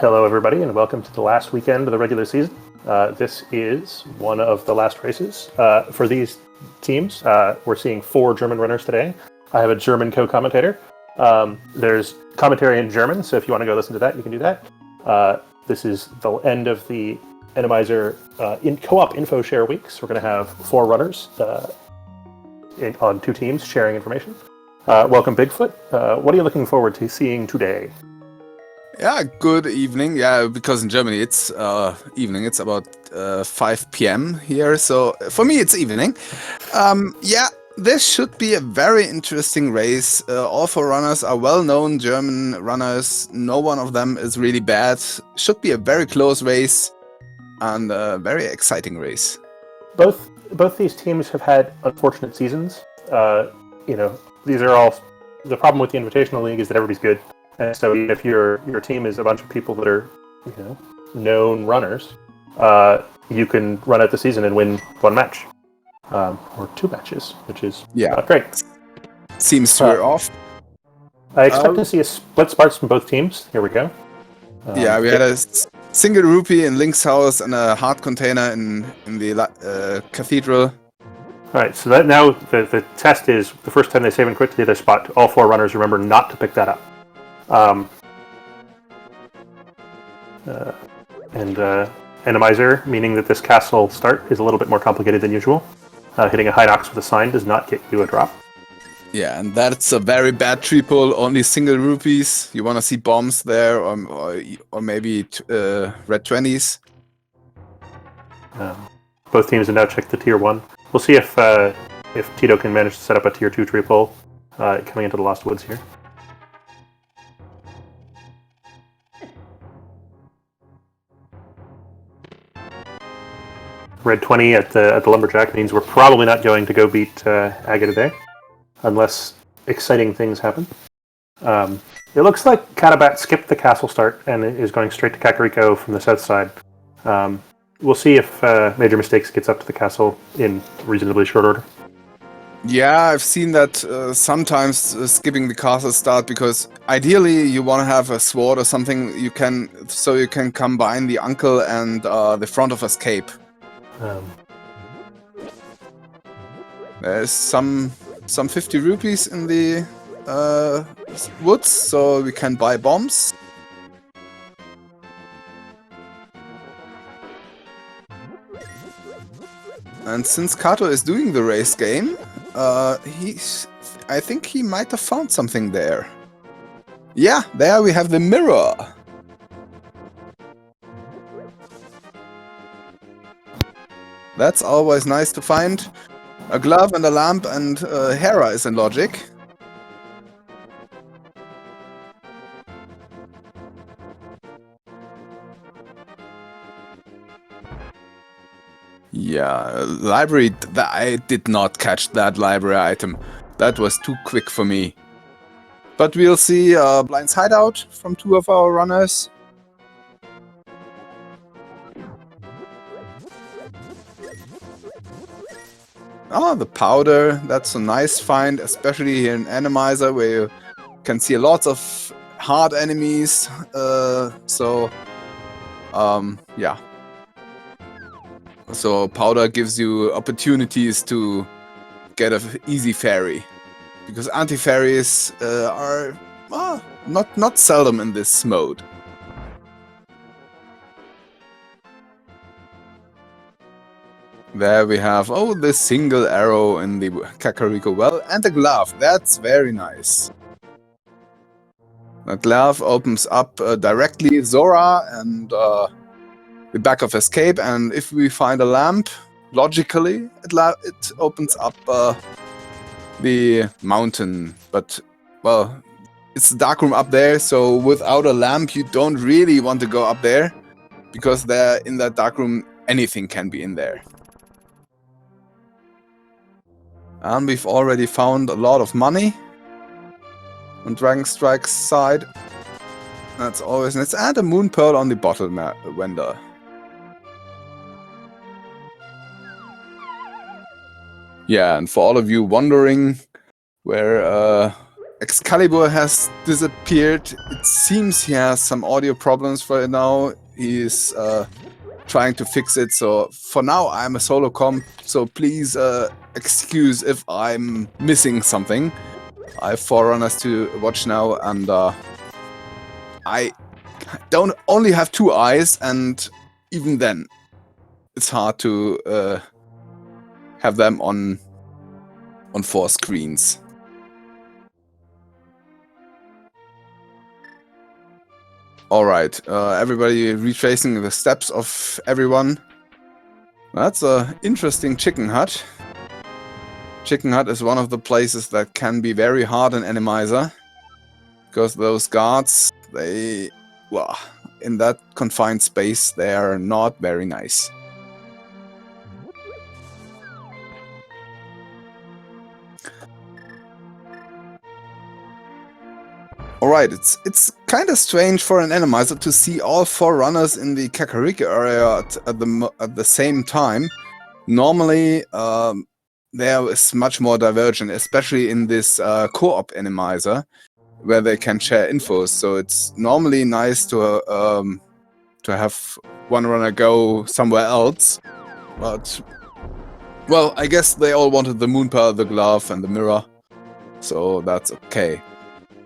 Hello, everybody, and welcome to the last weekend of the regular season. This is one of the last races. For these teams, we're seeing 4 German runners today. I have a German co-commentator. There's commentary in German, so if you want to go listen to that, you can do that. This is the end of the Randomizer co-op info share weeks. We're going to have 4 runners on 2 teams sharing information. Welcome, Bigfoot. What are you looking forward to seeing today? Yeah, good evening. Yeah, because in Germany it's evening. It's about 5 p.m. here, so for me it's evening. Yeah, this should be a very interesting race. All 4 runners are well-known German runners. No one of them is really bad. Should be a very close race and a very exciting race. Both these teams have had unfortunate seasons. These are all. The problem with the Invitational League is that everybody's good. And so if your team is a bunch of people that are, known runners, you can run out the season and win 1 match. Or 2 matches, which is not great. Seems to wear off. I expect to see a split sparks from both teams. Here we go. Yeah, we had a single rupee in Link's house and a hard container in the cathedral. Alright, so that now the test is the first time they save and quit to the other spot, all 4 runners remember not to pick that up. Randomizer, meaning that this castle start is a little bit more complicated than usual. Hitting a high nox with a sign does not get you a drop. Yeah, and that's a very bad triple, only single rupees. You want to see bombs there, or maybe red 20s. Both teams have now checked the tier 1. We'll see if Teto can manage to set up a tier 2 triple coming into the Lost Woods here. Red 20 at the Lumberjack means we're probably not going to go beat Aga today, unless exciting things happen. It looks like Catobat skipped the castle start and is going straight to Kakariko from the south side. We'll see if Major Mistakes gets up to the castle in reasonably short order. Yeah, I've seen that sometimes skipping the castle start, because ideally you want to have a sword or something you can combine the uncle and the front of escape. There's some 50 rupees in the woods, so we can buy bombs. And since Kato is doing the race game, I think he might have found something there. Yeah, there we have the mirror. That's always nice to find. A glove and a lamp, and Hera is in logic. Yeah, library. I did not catch that library item. That was too quick for me. But we'll see Blind's hideout from 2 of our runners. Oh, the powder. That's a nice find, especially here in Randomizer, where you can see lots of hard enemies. Yeah. So powder gives you opportunities to get an easy ferry, because anti-ferries are not seldom in this mode. There we have the single arrow in the Kakariko well, and the glove. That's very nice. The glove opens up directly Zora and the back of escape, and if we find a lamp, logically it opens up the mountain. But well, it's a dark room up there, so without a lamp you don't really want to go up there, because there in that dark room anything can be in there. And we've already found a lot of money on Dragonstrike's side. That's always nice. And a moon pearl on the bottle vendor. Yeah, and for all of you wondering where Excalibur has disappeared. It seems he has some audio problems right now. He's trying to fix it. So for now, I'm a solo comp. So please excuse if I'm missing something. I have 4 runners to watch now, and I don't only have 2 eyes, and even then, it's hard to have them on 4 screens. Alright, everybody retracing the steps of everyone. That's a interesting chicken hut. Chicken hut is one of the places that can be very hard in Randomizer. Because those guards, they... well, in that confined space, they are not very nice. Alright, it's kind of strange for an Randomizer to see all 4 runners in the Kakariko area at the same time. Normally, there is much more divergent, especially in this co-op Randomizer, where they can share info. So it's normally nice to have one runner go somewhere else. But, well, I guess they all wanted the moon pearl, the glove, and the mirror. So that's okay.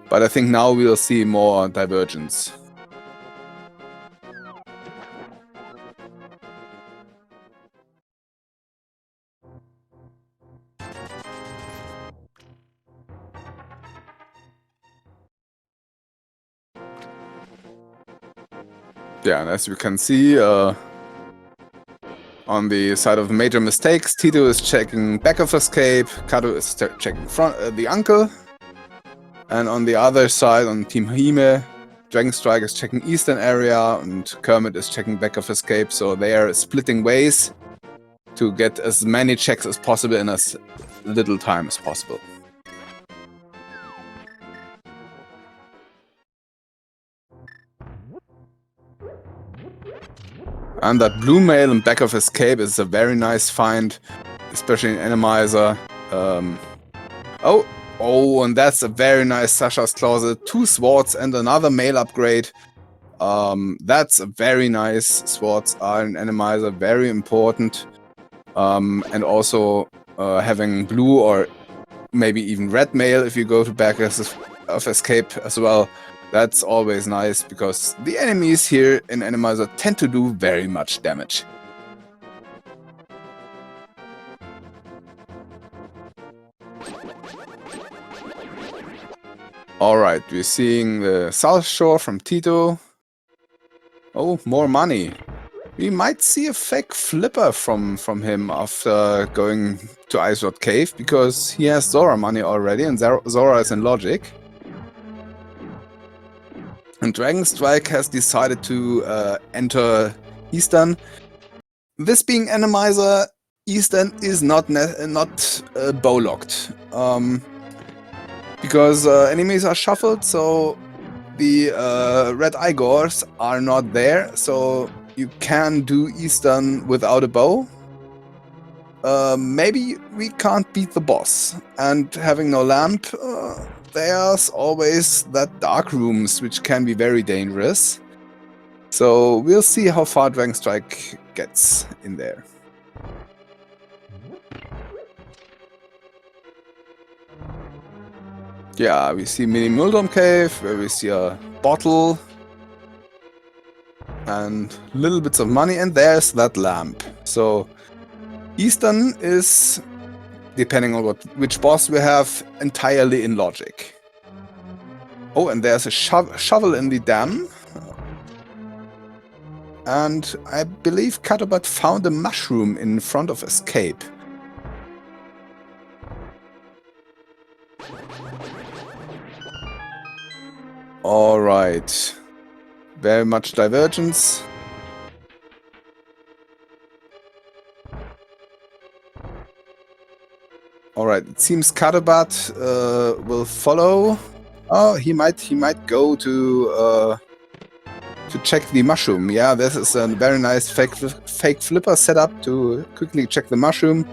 But I think now we'll see more divergence. Yeah, and as you can see, on the side of the major mistakes, Teto is checking back of escape, Kato is checking front, the uncle. And on the other side, on Team Hime, Dragonstrike is checking eastern area, and Kermit is checking back of escape. So they are splitting ways to get as many checks as possible in as little time as possible. And that blue mail and back of escape is a very nice find, especially in Randomizer. Oh, and that's a very nice Sasha's Closet. 2 swords and another mail upgrade. That's a very nice. Swords are in Randomizer, very important. And also having blue or maybe even red mail if you go to back of escape as well. That's always nice, because the enemies here in Randomizer tend to do very much damage. Alright, we're seeing the South Shore from Teto. Oh, more money. We might see a fake flipper from him after going to Ice Rod Cave, because he has Zora money already, and Zora is in Logic. And Dragonstrike has decided to enter Eastern. This being Randomizer, Eastern is not bow-locked. Because enemies are shuffled, so the red Igors are not there, so you can do Eastern without a bow. Maybe we can't beat the boss, and having no lamp, there's always that dark rooms, which can be very dangerous. So we'll see how far Dragonstrike gets in there. Yeah, we see Mini Muldom Cave, where we see a bottle and little bits of money, and there's that lamp. So Eastern is, depending on which boss we have, entirely in Logic. Oh, and there's a shovel in the dam. And I believe Catobat found a mushroom in front of escape. Alright. Very much divergence. Alright, it seems Catobat will follow. Oh, he might go to check the mushroom. Yeah, this is a very nice fake flipper setup to quickly check the mushroom.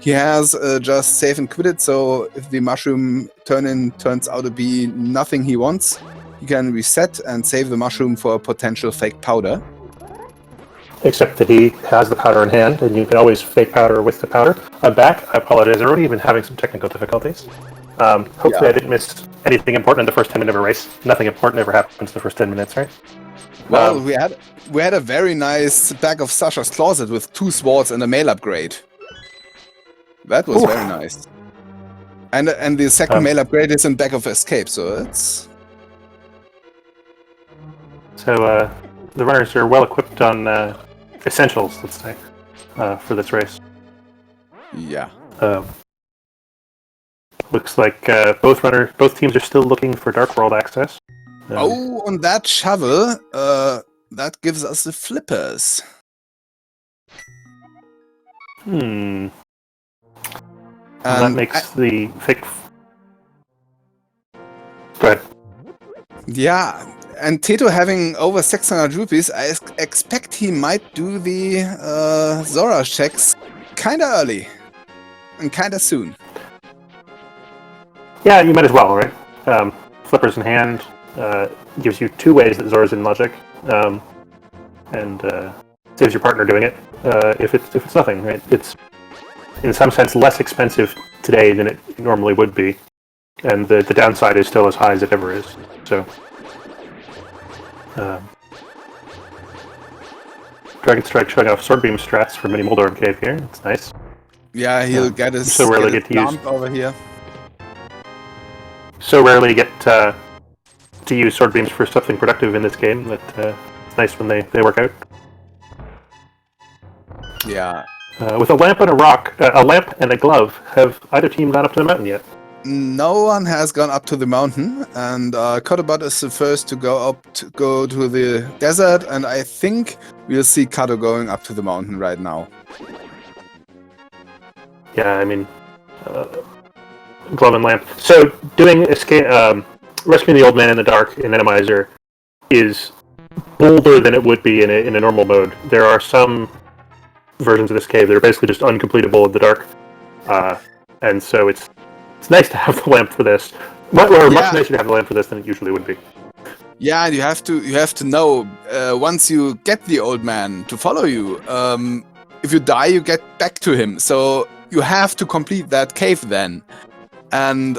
he has just save and quit it, so if the mushroom turns out to be nothing he wants, he can reset and save the mushroom for a potential fake powder. Except that he has the powder in hand, and you can always fake powder with the powder. I'm back. I apologize. I've already been having some technical difficulties. Hopefully I didn't miss anything important in the first 10 minutes of a race. Nothing important ever happens in the first 10 minutes, right? Well, we had a very nice bag of Sasha's Closet with 2 swords and a mail upgrade. That was very nice. And the second mail upgrade is in back of Escape, so it's... So the runners are well equipped on essentials, let's say, for this race. Yeah. Looks like both teams are still looking for Dark World access. On that shovel, that gives us the flippers. And that makes the fake... Go ahead. Yeah, and Teto having over 600 rupees, I expect he might do the Zora checks kinda early. And kinda soon. Yeah, you might as well, right? Flippers in hand gives you 2 ways that Zora's in logic, and saves your partner doing it if it's nothing, right? It's in some sense less expensive today than it normally would be, and the downside is still as high as it ever is. So, Dragonstrike showing off sword beam strats for Mini Moldorm Cave here. It's nice. Yeah, he'll get his so rarely get to use over here. So rarely get to use sword beams for something productive in this game that it's nice when they work out. Yeah. With a lamp and a rock, a lamp and a glove, have either team gone up to the mountain yet? No one has gone up to the mountain, and Catobat is the first to go to the desert, and I think we'll see Cato going up to the mountain right now. Yeah, I mean, glove and lamp. So doing escape, rescuing the old man in the dark in Randomizer is bolder than it would be in a normal mode. There are some versions of this cave that are basically just uncompletable in the dark, and so it's nice to have the lamp for this. Much nicer to have the lamp for this than it usually would be. Yeah, and you have to know once you get the old man to follow you. If you die, you get back to him. So you have to complete that cave then. And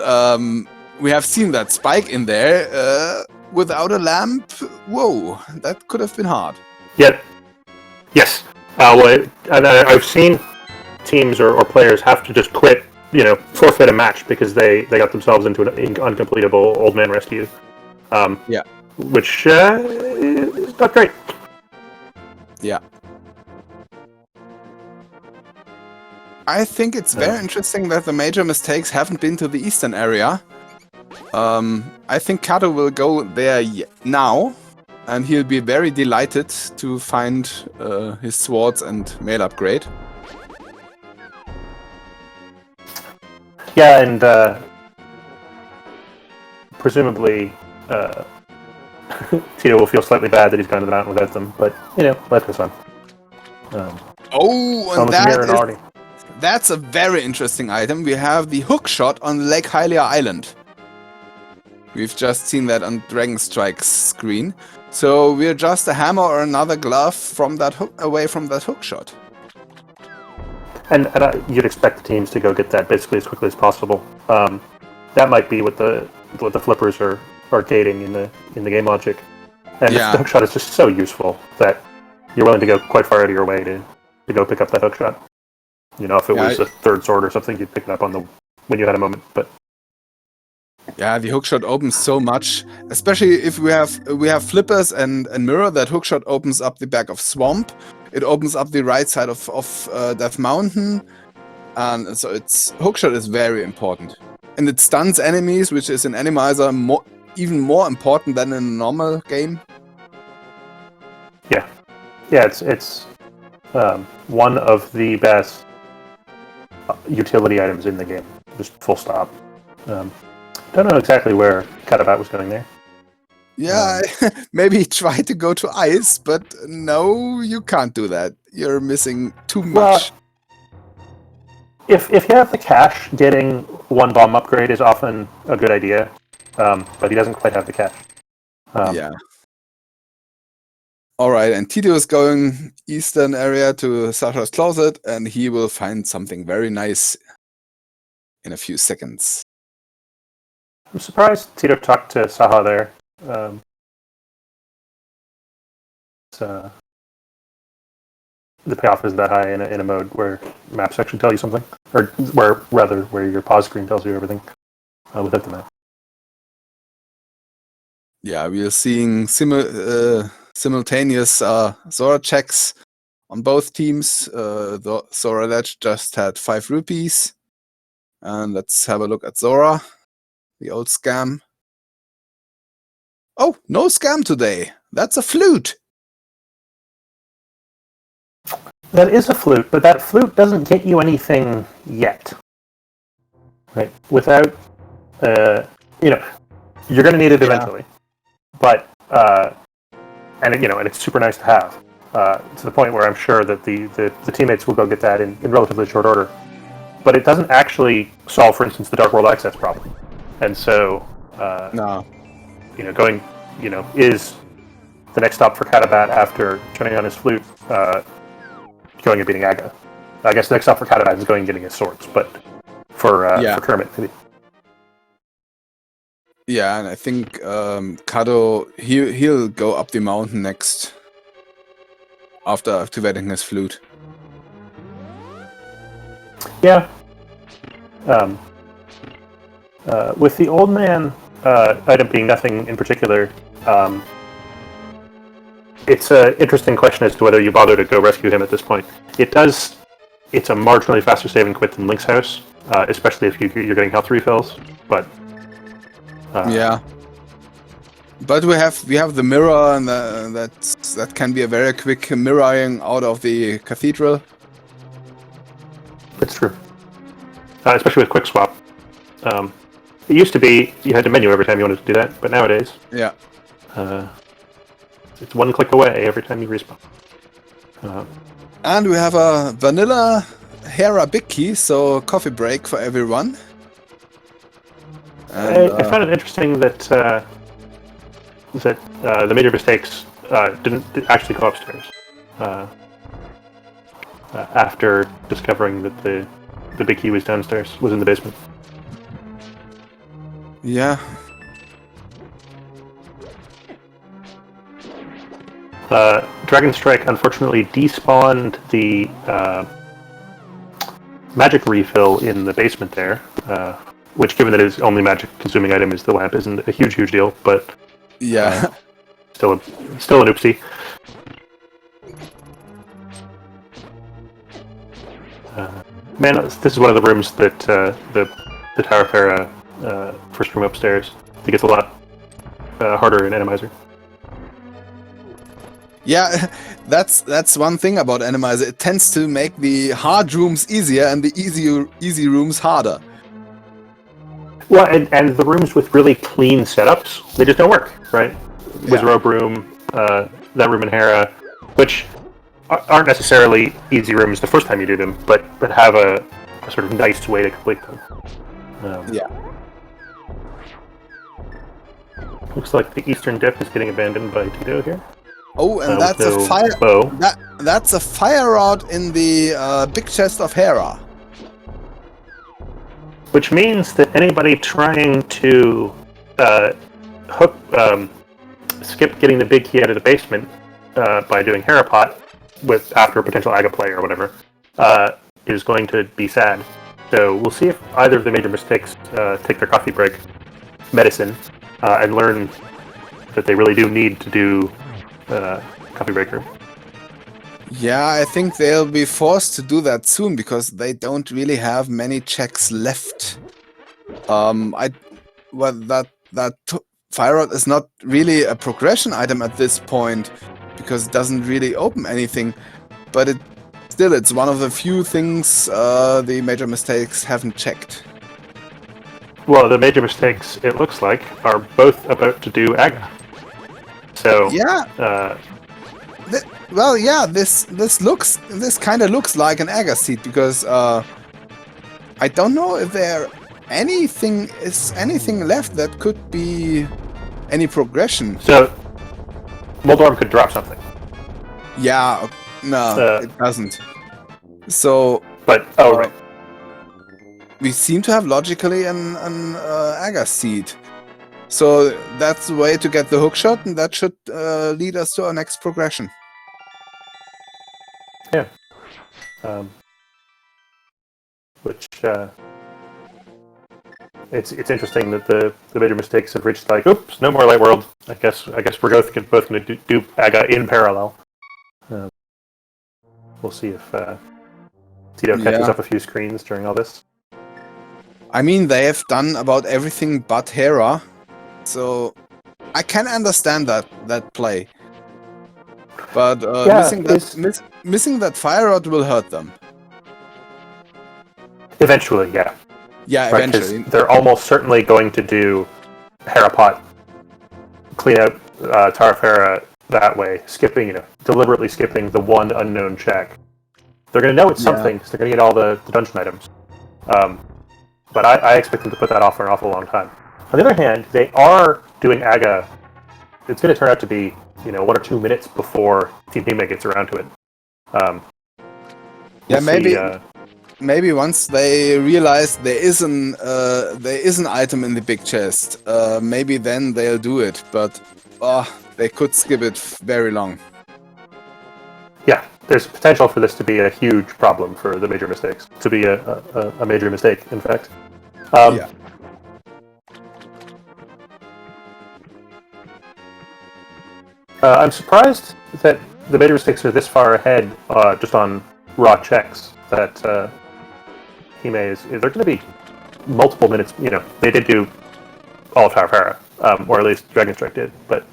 we have seen that Spike in there without a lamp. Whoa, that could have been hard. Yeah. Yes. I've seen teams or players have to just quit, forfeit a match because they got themselves into an uncompletable old man rescue. Which is not great. Yeah. I think it's very interesting that the major mistakes haven't been to the eastern area. I think Cato will go there now, and he'll be very delighted to find his swords and mail upgrade. Yeah, and presumably Teto will feel slightly bad that he's gone to the mountain without them, but life goes on. And that's a very interesting item. We have the hook shot on Lake Hylia Island. We've just seen that on Dragonstrike's screen. So we're just a hammer or another glove from that away from that hook shot. And you'd expect the teams to go get that basically as quickly as possible. That might be what the flippers are gating in the game logic. And the hook shot is just so useful that you're willing to go quite far out of your way to go pick up that hook shot. If it was a third sword or something, you'd pick it up when you had a moment. But yeah, the hookshot opens so much, especially if we have flippers and mirror. That hookshot opens up the back of Swamp. It opens up the right side of Death Mountain, and so hookshot is very important, and it stuns enemies, which is in Randomizer even more important than in a normal game. Yeah, it's one of the best utility items in the game. Just full stop. Don't know exactly where Catobat was going there. Yeah, maybe try to go to ice, but no, you can't do that. You're missing too much. if you have the cash, getting one bomb upgrade is often a good idea, but he doesn't quite have the cash. Yeah. All right, and Teto is going eastern area to Sasha's closet, and he will find something very nice in a few seconds. I'm surprised Teto talked to Saha there. The payoff isn't that high in a mode where maps actually tell you something, or where your pause screen tells you everything without the map. Yeah, we are seeing simultaneous Zora checks on both teams. The Zora Ledge just had 5 rupees. And let's have a look at Zora, the old scam. Oh, no scam today. That's a flute. That is a flute, but that flute doesn't get you anything yet. Right? Without, you're going to need it eventually. But and it's super nice to have to the point where I'm sure that the teammates will go get that in relatively short order. But it doesn't actually solve, for instance, the Dark World access problem. And so, No. Going, is the next stop for Catobat after turning on his flute, going and beating Aga. I guess the next stop for Catobat is going and getting his swords, but for Kermit, maybe. Yeah, and I think Kado, he'll go up the mountain next after activating his flute. Yeah. With the old man item being nothing in particular, it's an interesting question as to whether you bother to go rescue him at this point. It's a marginally faster save and quit than Link's house, especially if you're getting health refills. But yeah, but we have the mirror, and that can be a very quick mirroring out of the cathedral. It's true, especially with quick swap. It used to be you had to menu every time you wanted to do that, but nowadays, yeah, it's one click away every time you respawn. And we have a vanilla Hera big key, so coffee break for everyone. And, I found it interesting that the major mistakes didn't actually go upstairs after discovering that the big key was downstairs, was in the basement. Yeah. Dragonstrike unfortunately despawned the magic refill in the basement there, which, given that his only magic-consuming item is the lamp, isn't a huge deal, but yeah, still an oopsie. Man, this is one of the rooms that the Tower Farah first room upstairs. I think it's a lot harder in Randomizer. Yeah, that's one thing about Randomizer. It tends to make the hard rooms easier and the easy rooms harder. Well, and the rooms with really clean setups, they just don't work, right? Wizrobe room, that room in Hera, which aren't necessarily easy rooms the first time you do them, but have a sort of nice way to complete them. Yeah. Looks like the eastern dip is getting abandoned by Teto here. Oh, and that's a fire. That's a fire rod in the big chest of Hera. Which means that anybody trying to skip getting the big key out of the basement by doing Hera pot after a potential Aga play or whatever is going to be sad. So we'll see if either of the major mistakes take their coffee break medicine and learn that they really do need to do coffee breaker. Yeah, I think they'll be forced to do that soon because they don't really have many checks left. That fire rod is not really a progression item at this point because it doesn't really open anything, but it's one of the few things the major mistakes haven't checked. Well, the major mistakes, it looks like, are both about to do Aga. So yeah. This kind of looks like an Aga seat because I don't know if there is anything left that could be any progression. So, Moldorm could drop something. Yeah, no, it doesn't. So, But, right. We seem to have logically an Agar seed. So that's the way to get the hookshot, and that should lead us to our next progression. Yeah. Which, it's interesting that the major mistakes have reached like, oops, no more Light World. I guess we're both going to do Aga in parallel. We'll see if Teto catches up a few screens during all this. I mean, they have done about everything but Hera, so I can understand that play. But missing that Fire Rod will hurt them. Eventually, yeah. Yeah, right, eventually. They're almost certainly going to do Herapot, clean out Tarfera that way, deliberately skipping the one unknown check. They're going to know it's something, because they're going to get all the dungeon items. But I expect them to put that off for an awful long time. On the other hand, they are doing Aga. It's going to turn out to be 1 or 2 minutes before Team Hime gets around to it. Maybe once they realize there is an item in the big chest, maybe then they'll do it. But they could skip it very long. Yeah, there's potential for this to be a huge problem for the major mistakes. To be a major mistake, in fact. Yeah. I'm surprised that the major mistakes are this far ahead, just on raw checks. That Hime they're going to be multiple minutes. They did do all of Tarfera, or at least Dragonstrike did. But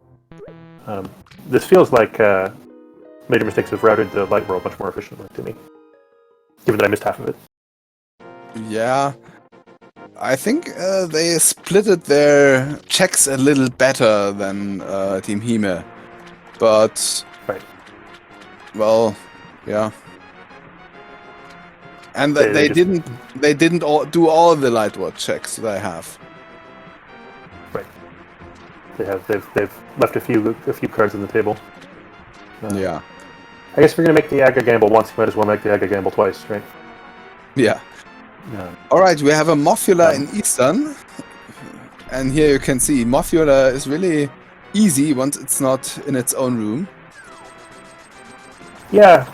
this feels like major mistakes have routed the Light World much more efficiently to me, given that I missed half of it. Yeah. I think they splitted their checks a little better than Team Hime. But, right. Well, yeah. And they didn't do all the Light World checks they have. Right. They've left a few cards on the table. Yeah. I guess if you're going to make the Aga gamble once, you might as well make the Aga gamble twice, right? Yeah. Alright, we have a Mothula in Eastern. And here you can see Mothula is really easy once it's not in its own room. Yeah.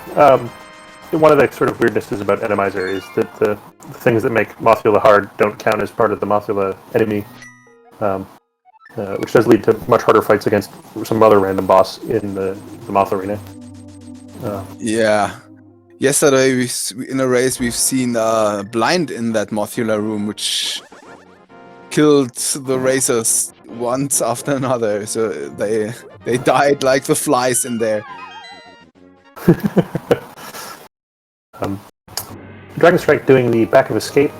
One of the sort of weirdnesses about Randomizer is that the things that make Mothula hard don't count as part of the Mothula enemy. Which does lead to much harder fights against some other random boss in the Moth Arena. Yeah. Yesterday, in a race, we've seen Blind in that Mothula room, which killed the racers once after another. So they died like the flies in there. Dragonstrike doing the back of escape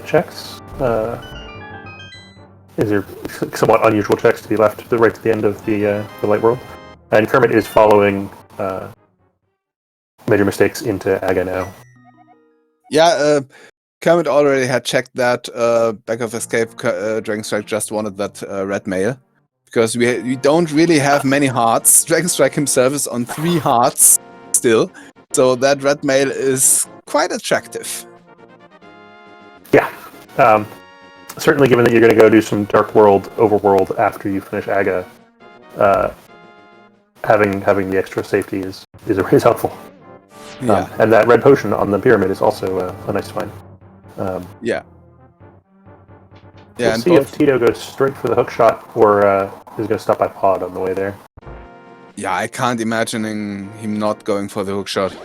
checks. These are somewhat unusual checks to be left right to the end of the Light World. And Kermit is following major mistakes into Aga now. Yeah, Kermit already had checked that back of escape. Dragonstrike just wanted that red mail. Because we don't really have many hearts. Dragonstrike himself is on 3 hearts still. So that red mail is quite attractive. Yeah. Certainly given that you're going to go do some Dark World, Overworld after you finish Aga, having the extra safety is helpful. Yeah. And that red potion on the pyramid is also a nice find. Yeah. We'll see if Teto goes straight for the hook shot or is going to stop by Pod on the way there. Yeah, I can't imagine him not going for the hook shot.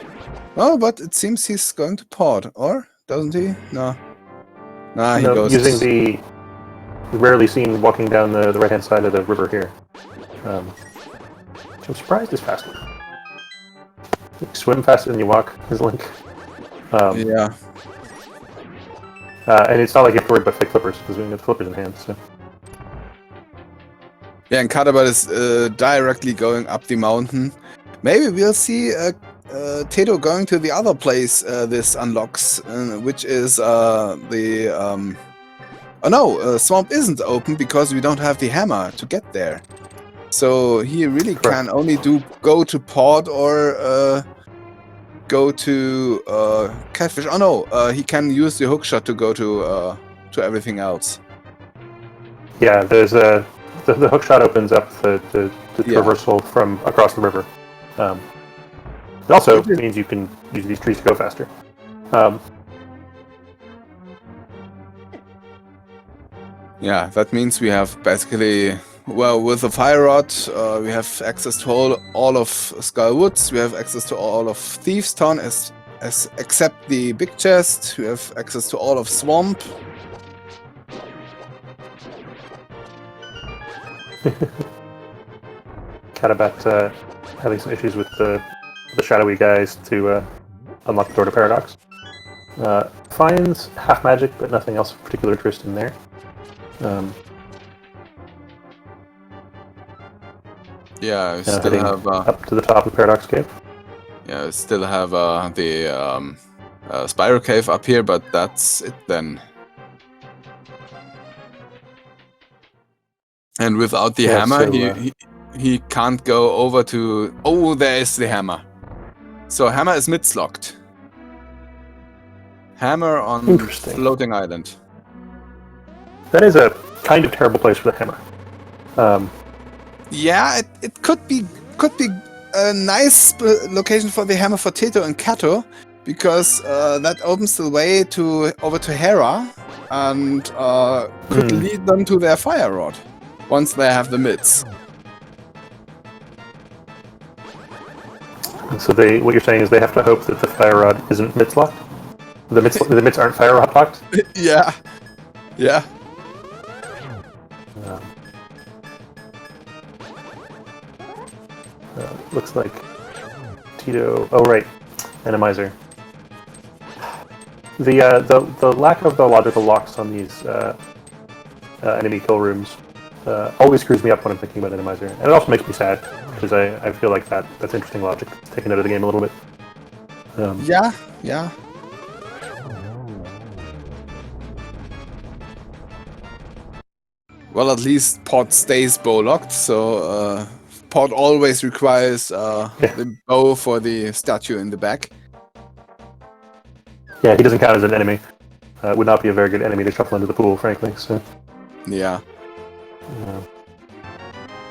Oh, but it seems he's going to Pod, or doesn't he? No. Nah, he goes using the rarely seen walking down the right-hand side of the river here. Which I'm surprised is faster. You swim faster than you walk, is Link. Yeah. And it's not like you have to worry about fake flippers, because we have flippers in hand, so... Yeah, and Catobat is directly going up the mountain. Maybe we'll see Teto going to the other place this unlocks, which is the... Oh no, Swamp isn't open because we don't have the hammer to get there. So he really Correct. can only go to Port or go to Catfish. Oh no, he can use the hookshot to go to everything else. Yeah, there's the hook shot opens up the Yeah. traversal from across the river. It also means you can use these trees to go faster. Yeah, that means we have basically, well, with the fire rod, we have access to all of Skull Woods. We have access to all of Thieves Town, except the big chest. We have access to all of Swamp. Catobat having some issues with the shadowy guys to unlock the door to Paradox. Finds half magic, but nothing else of particular interest in there. Yeah, we still have up to the top of Paradox Cave. Yeah, we still have the Spiral Cave up here, but that's it then. And without the hammer, so, he can't go over to... Oh, there is the hammer. So hammer is mid-locked. Hammer on floating island. That is a kind of terrible place for the hammer. Yeah, it could be a nice location for the hammer for Teto and Kato, because that opens the way over to Hera and could lead them to their fire rod once they have the mids. So what you're saying is they have to hope that the fire rod isn't mids locked? The mids aren't fire rod locked? Yeah. Yeah. Looks like Teto. Oh right, Randomizer. The lack of the logical locks on these enemy kill rooms always screws me up when I'm thinking about Randomizer, and it also makes me sad because I feel like that's interesting logic taken out of the game a little bit. Yeah. Well, at least Pod stays bow locked, so Pod always requires the bow for the statue in the back. Yeah, he doesn't count as an enemy. Would not be a very good enemy to shuffle into the pool, frankly. So. Yeah.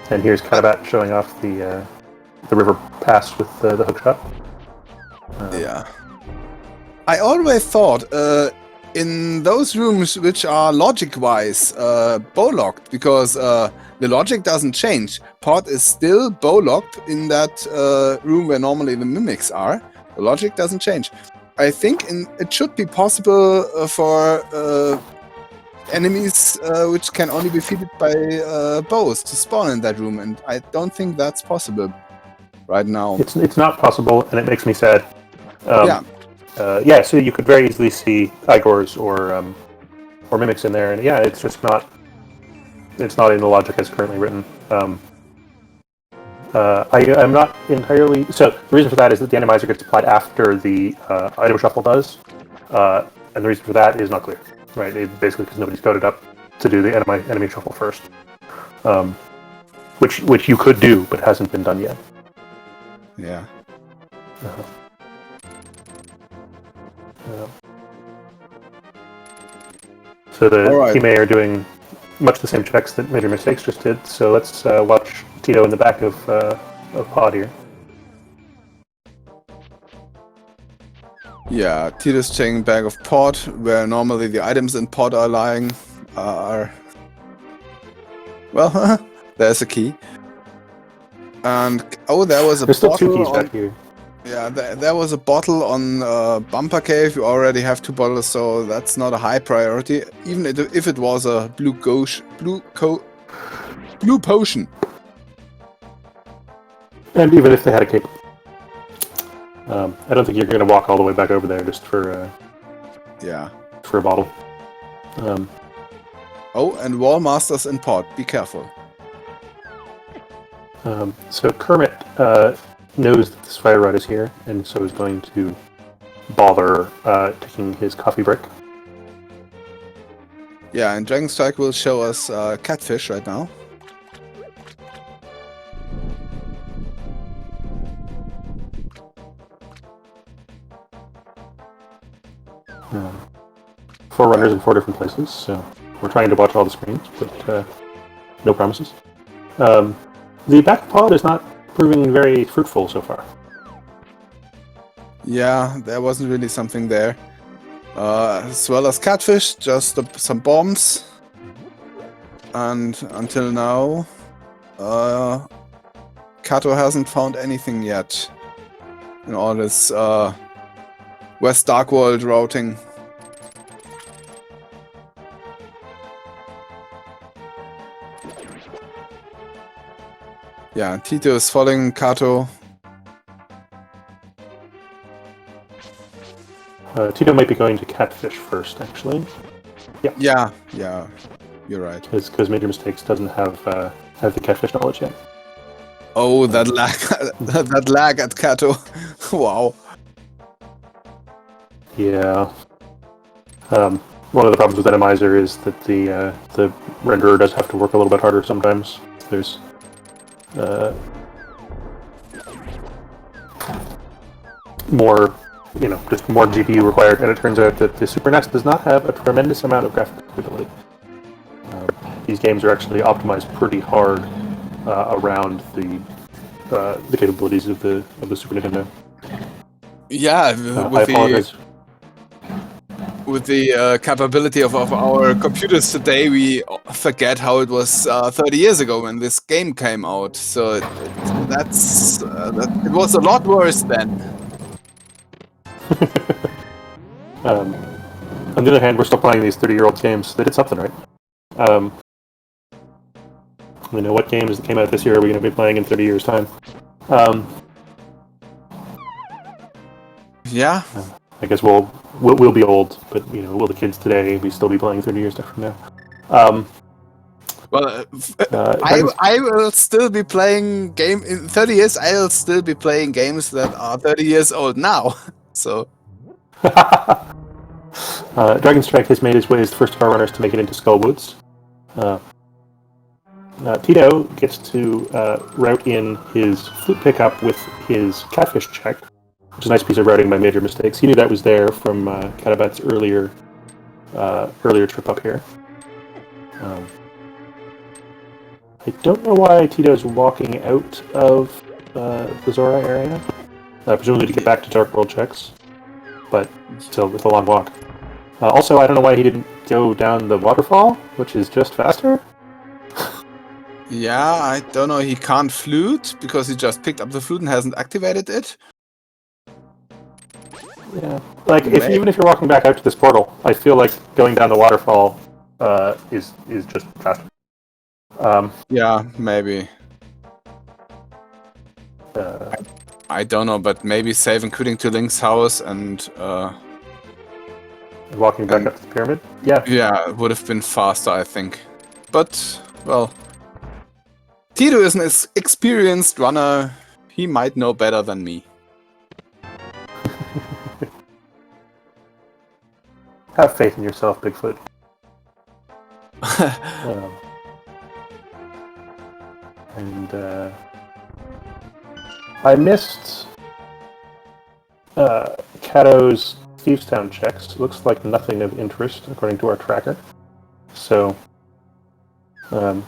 And here's Catobat showing off the river pass with the hookshot. Yeah. I always thought in those rooms which are logic-wise bow-locked, because the logic doesn't change. Pod is still bow-locked in that room where normally the mimics are. The logic doesn't change. I think it should be possible for enemies which can only be defeated by bows to spawn in that room, and I don't think that's possible right now. It's not possible, and it makes me sad. Yeah. So you could very easily see Igors or mimics in there, and yeah, it's just not. It's not in the logic as currently written. I'm not entirely. So the reason for that is that the Randomizer gets applied after the item shuffle does, and the reason for that is not clear. Right, basically because nobody's coded up to do the enemy shuffle first, which you could do, but hasn't been done yet. Yeah. So the Hime are doing much the same checks that Major Mistakes just did. So let's watch Teto in the back of Pod here. Yeah, Tito's checking back of Pod, where normally the items in Pod are lying. Well, there's a key. And there was a There's bottle. still 2 keys back here. Yeah, there was a bottle on Bumper Cave. You already have 2 bottles, so that's not a high priority. Even if it was a blue potion. And even if they had a cape. I don't think you're going to walk all the way back over there just for a bottle. And Wall Masters in Pod. Be careful. So Kermit knows that this fire rod is here, and so is going to bother taking his coffee break. Yeah, and Dragonstrike will show us catfish right now. Four runners in 4 different places, so we're trying to watch all the screens, but no promises. The back pod is not proving very fruitful so far. Yeah, there wasn't really something there. As well as catfish, just some bombs. And until now, Cato hasn't found anything yet in all this West Dark World routing. Yeah, Teto is following Cato. Teto might be going to catfish first, actually. Yeah, you're right. Because Major Mistakes doesn't have the catfish knowledge yet. Oh, that lag, that lag at Cato. Wow. Yeah. One of the problems with Randomizer is that the renderer does have to work a little bit harder sometimes. There's more, just more GPU required, and it turns out that the Super NES does not have a tremendous amount of graphics capability. These games are actually optimized pretty hard around the capabilities of the Super Nintendo. Yeah, with the capability of our computers today, we forget how it was 30 years ago when this game came out. So it was a lot worse then. On the other hand, we're still playing these 30-year-old games. They did something right. What games that came out this year are we going to be playing in 30 years' time? Yeah. I guess we'll be old, but will the kids today still be playing 30 years from now? I will still be playing in 30 years. I'll still be playing games that are 30 years old now. So. Dragonstrike has made his way as the first of our runners to make it into Skullwoods. Teto gets to route in his flute pickup with his catfish check, which is a nice piece of routing by Major Mistakes. He knew that was there from Catobat's earlier trip up here. I don't know why Tito's walking out of the Zora area, presumably to get back to Dark World checks, but still, it's a long walk. Also, I don't know why he didn't go down the waterfall, which is just faster. Yeah, I don't know. He can't flute because he just picked up the flute and hasn't activated it. Yeah, even if you're walking back out to this portal, I feel like going down the waterfall is just faster. Yeah, maybe. I don't know, but maybe save including to Link's house and walking back up to the pyramid. Yeah, it would have been faster, I think. But well, Teto is an experienced runner. He might know better than me. Have faith in yourself, Bigfoot. I missed Cato's Thievestown checks. Looks like nothing of interest, according to our tracker. So, there's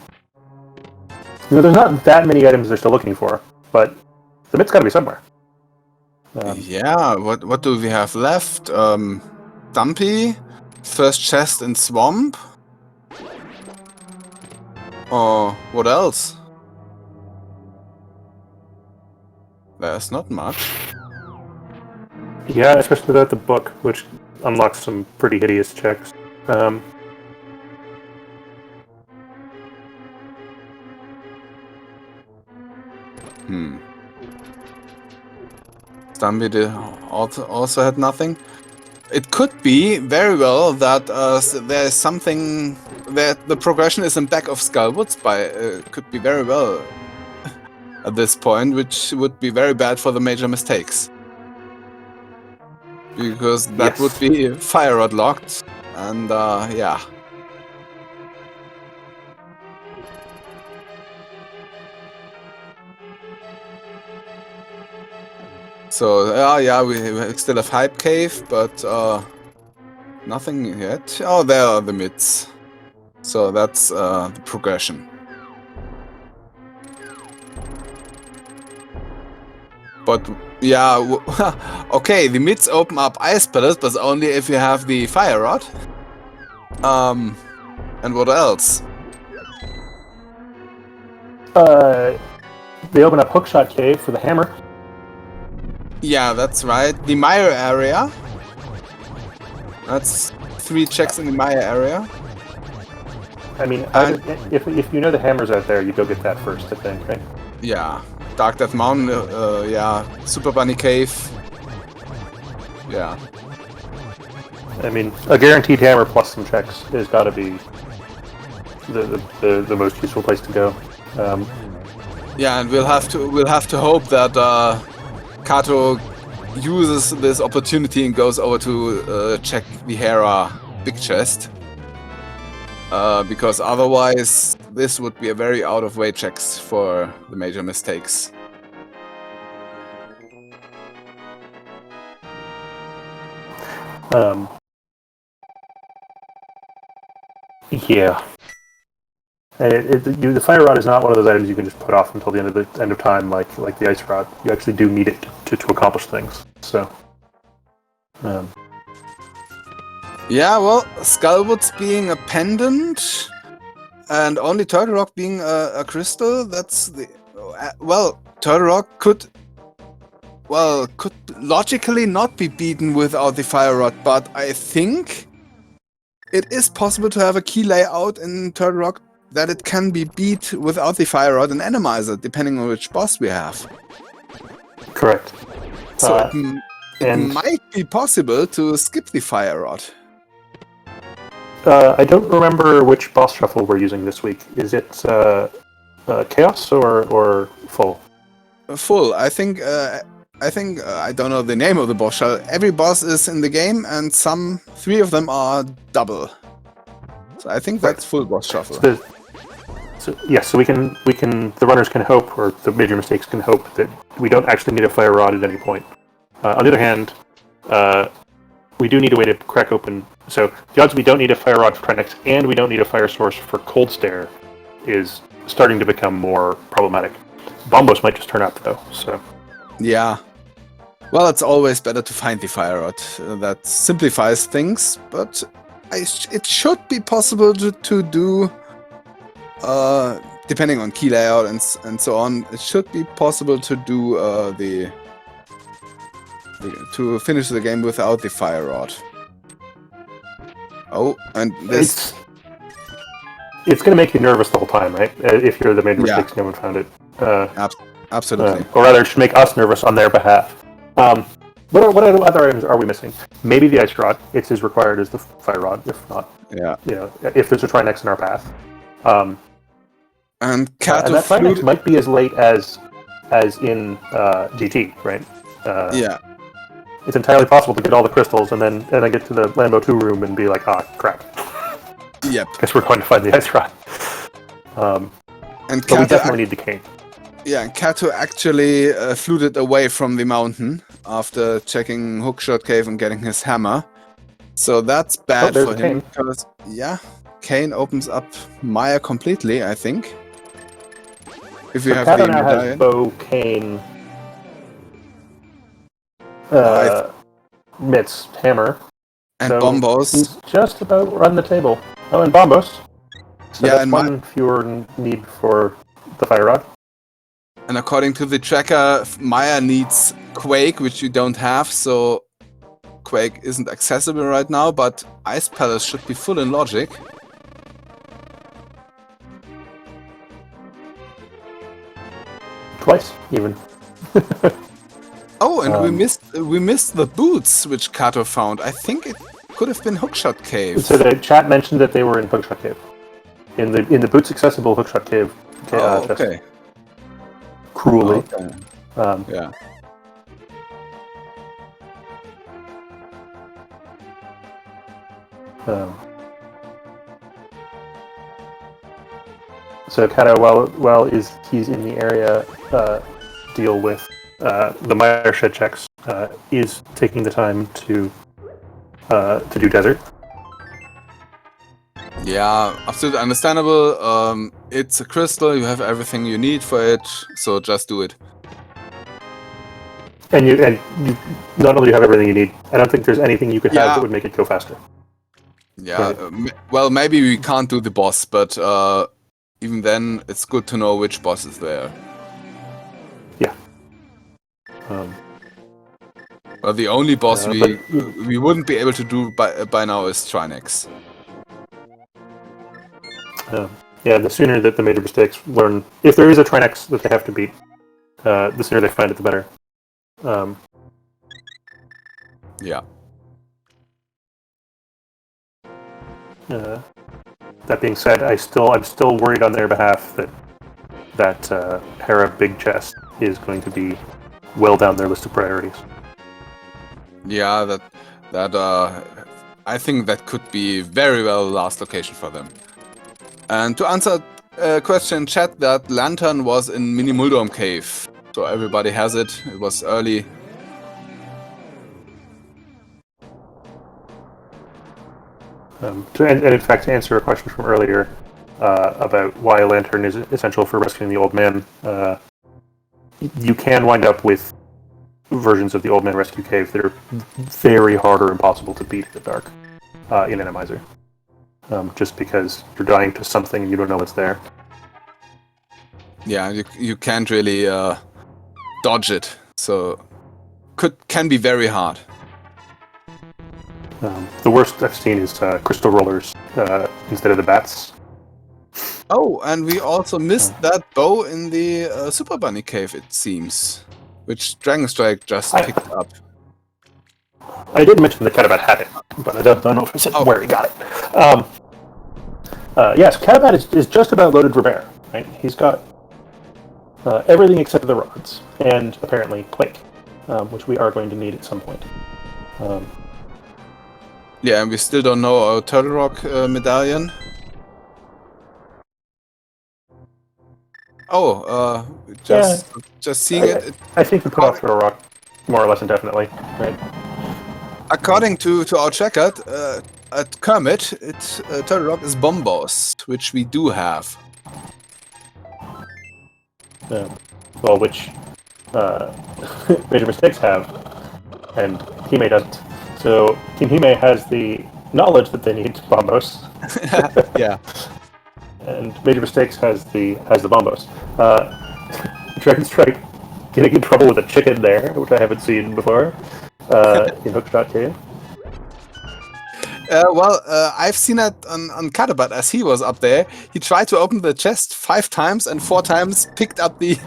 not that many items they're still looking for, but the bit's got to be somewhere. Yeah, what do we have left? Dumpy, first chest in Swamp. Oh, what else? There's not much. Yeah, especially without the book, which unlocks some pretty hideous checks. Dumpy also had nothing. It could be very well that there is something that the progression is in back of Skullwoods. Could be very well at this point, which would be very bad for the major mistakes. Because that Yes. would be fire rod locked, and yeah. So yeah, we still have Hype Cave, but nothing yet. Oh, there are the mids. So that's the progression. But yeah, okay, the mids open up Ice Palace, but only if you have the Fire Rod. And what else? They open up Hookshot Cave for the hammer. Yeah, that's right. The Mire area. That's 3 checks in the Mire area. I mean, if you know the hammer's out there, you go get that first, I think, right? Yeah. Dark Death Mountain, yeah. Super Bunny Cave. Yeah. I mean, a guaranteed hammer plus some checks has got to be the most useful place to go. Yeah, and we'll have to hope that Kato uses this opportunity and goes over to check the Hera big chest. Because otherwise, this would be a very out-of-way checks for the major mistakes. Yeah. The fire rod is not one of those items you can just put off until the end of time, like the ice rod. You actually do need it to accomplish things. So. Yeah, well, Skullwoods being a pendant, and only Turtle Rock being a crystal. That's the well, Turtle Rock could logically not be beaten without the fire rod, but I think it is possible to have a key layout in Turtle Rock that it can be beat without the fire rod and Randomizer, depending on which boss we have. Correct. So it might be possible to skip the fire rod. I don't remember which boss shuffle we're using this week. Is it Chaos or Full? Full. I think I don't know the name of the boss shuffle. Every boss is in the game, and 3 of them are double. So I think that's full boss shuffle. So we can the runners can hope, or the major mistakes can hope, that we don't actually need a fire rod at any point. On the other hand, we do need a way to crack open. So the odds we don't need a fire rod for Trinex and we don't need a fire source for Cold Stare is starting to become more problematic. Bombos might just turn up though. So yeah. Well, it's always better to find the fire rod. That simplifies things, but it should be possible to do. Depending on key layout and so on, it should be possible to do to finish the game without the fire rod. Oh, and this... It's going to make you nervous the whole time, right? If you're the major mistakes, no one found it. Absolutely. Or rather, it should make us nervous on their behalf. What other items are we missing? Maybe the ice rod. It's as required as the fire rod, if not. Yeah. If there's a Trinex in our path. And that Trinex might be as late as in GT, right? Yeah. It's entirely possible to get all the crystals and then get to the Lambo 2 room and be like, crap. Yep. Guess we're going to find the ice rod. And we definitely need the cane. Yeah, and Kato actually fluted away from the mountain after checking Hookshot Cave and getting his hammer. So that's bad for him. Because, Cane opens up Maya completely, I think. If you have Kato the now has bow, cane, mitts, hammer. And so Bombos. He's just about run the table. Oh, and Bombos. So yeah, that's one fewer need for the fire rod. And according to the tracker, Maya needs Quake, which you don't have, so Quake isn't accessible right now, but Ice Palace should be full in logic. Twice, even. Oh, and we missed the boots which Kato found. I think it could have been Hookshot Cave. So the chat mentioned that they were in Hookshot Cave, in the boots accessible Hookshot Cave. Okay. cruelly. Okay. Yeah. So Cato, while he's in the area, deal with the mire shed checks, is taking the time to do desert. Yeah, absolutely understandable. It's a crystal. You have everything you need for it, so just do it. And you not only do you have everything you need, I don't think there's anything you could have that would make it go faster. Yeah. Right. Well, maybe we can't do the boss, but even then, it's good to know which boss is there. Yeah. Well, the only boss we wouldn't be able to do by now is Trinex. Yeah, the sooner that the major mistakes learn, if there is a Trinex that they have to beat, the sooner they find it, the better. Yeah. That being said, I'm still worried on their behalf that Hera Big Chest is going to be well down their list of priorities. Yeah, that I think that could be very well the last location for them. And to answer a question in chat, that lantern was in Mini Muldorm Cave. So everybody has it. It was early. And in fact, to answer a question from earlier about why a lantern is essential for rescuing the old man, you can wind up with versions of the old man rescue cave that are very hard or impossible to beat in the dark in Randomizer. Just because you're dying to something and you don't know what's there. Yeah, you can't really dodge it, so can be very hard. The worst I've seen is crystal rollers instead of the bats. Oh, and we also missed that bow in the Super Bunny Cave, it seems, which Dragonstrike just picked up. I did mention the Catobat had it, but I don't know where he got it. Yes, Catobat is just about loaded for bear. Right? He's got everything except the rods, and apparently Quake, which we are going to need at some point. Yeah, and we still don't know our Turtle Rock medallion. Oh, just seeing it. I think we put off Turtle Rock more or less indefinitely, right? According to our checker, at Kermit, Turtle Rock is Bombos, which we do have. Well, which Major Mistakes have, and Hime doesn't. So Team Hime has the knowledge that they need Bombos. Yeah. And Major Mistakes has the Bombos. Dragonstrike getting in trouble with a chicken there, which I haven't seen before, in Hookshot Cave. Well, I've seen it on Catobat as he was up there. He tried to open the chest 5 times and 4 times picked up the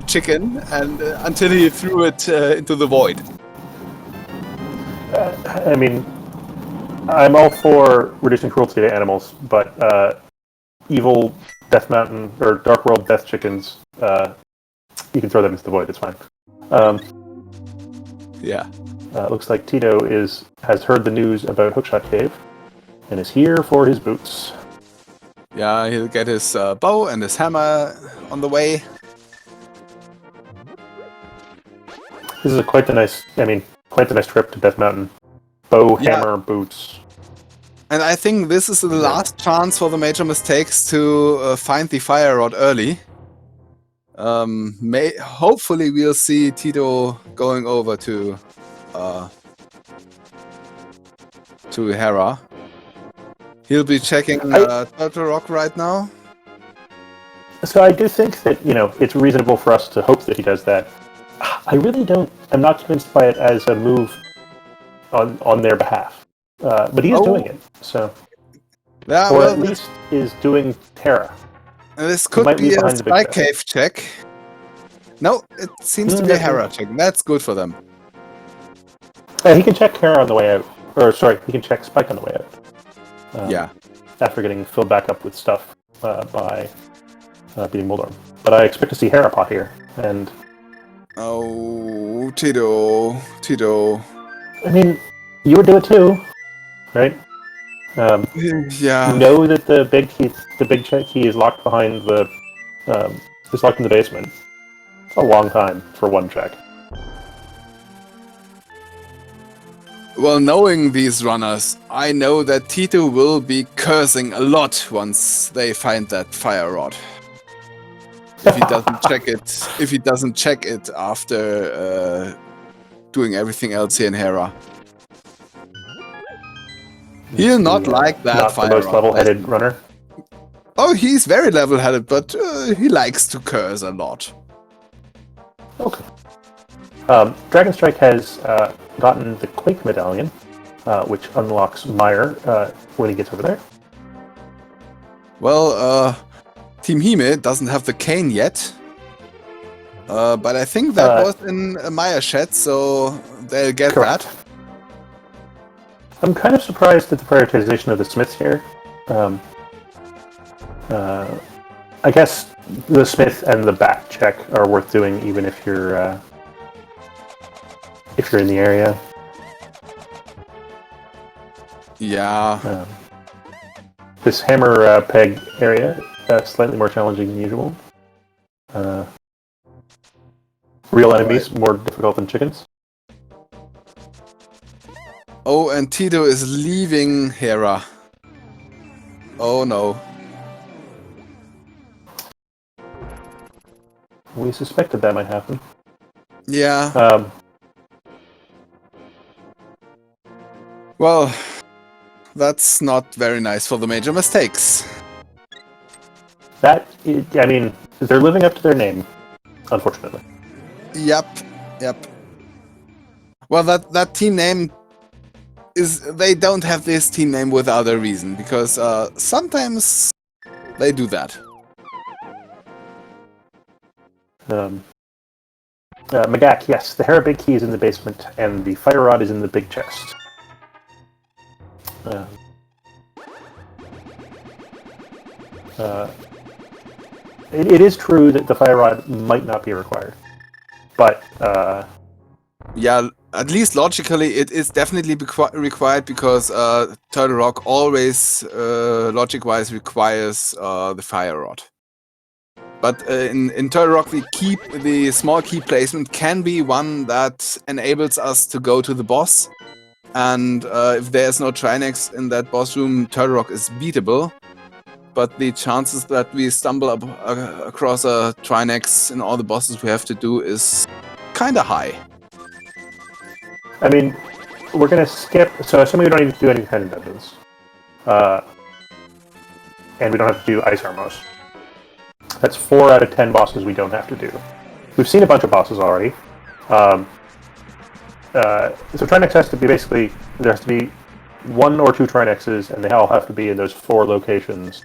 chicken and until he threw it into the void. I mean, I'm all for reducing cruelty to animals, but evil Death Mountain or Dark World Death Chickens, you can throw them into the void. It's fine. Yeah. Looks like Teto has heard the news about Hookshot Cave and is here for his boots. Yeah, he'll get his bow and his hammer on the way. This is quite the nice trip to Death Mountain. Bow, hammer, boots. And I think this is the last chance for the Major Mistakes to find the fire rod early. Hopefully we'll see Teto going over to Hera. He'll be checking Turtle Rock right now. So I do think that, it's reasonable for us to hope that he does that. I'm not convinced by it as a move on their behalf. But he is doing it, so. Yeah, or at least is doing Terra. This could be a Spy Cave check. No, it seems to be a Hera check. That's good for them. He can check Hera on the way out. Or, sorry, he can check Spike on the way out. Yeah. After getting filled back up with stuff by beating Moldorm. But I expect to see Harapot here, and... Oh, Teto. I mean, you would do it too, right? Yeah. Know that the big check key is locked behind the... is locked in the basement. It's a long time for one check. Well, knowing these runners, I know that Teto will be cursing a lot once they find that fire rod. If he doesn't check it after doing everything else here in Hera. He'll not like that not fire the most rod. level-headed runner. Oh, he's very level-headed, but he likes to curse a lot. Okay. Dragonstrike has gotten the Quake Medallion, which unlocks Meyer when he gets over there. Well, Team Hime doesn't have the cane yet. But I think that was in Meyer shed, so they'll get correct. that. I'm kind of surprised at the prioritization of the Smiths here. I guess the Smith and the Bat check are worth doing, even if you're in the area. Yeah. This hammer peg area slightly more challenging than usual. Real enemies more difficult than chickens. Oh, and Teto is leaving Hera. Oh no. We suspected that might happen. Yeah. Well, that's not very nice for the major mistakes. I mean, they're living up to their name, unfortunately. Yep. Well, that team name they don't have this team name without a reason, because sometimes they do that. Magak, yes, the Hera big key is in the basement, and the fire rod is in the big chest. It is true that the fire rod might not be required, but yeah, at least logically it is definitely required, because Turtle Rock always logic-wise requires the fire rod. But in Turtle Rock, the small key placement can be one that enables us to go to the boss. And if there's no Trinex in that boss room, Turtle Rock is beatable. But the chances that we stumble across a Trinex in all the bosses we have to do is kinda high. I mean, we're gonna skip. So assuming we don't need to do any hidden dungeons, and we don't have to do Ice Armos. That's 4 out of 10 bosses we don't have to do. We've seen a bunch of bosses already. So Trinex has to be there has to be 1 or 2 Trinexes, and they all have to be in those 4 locations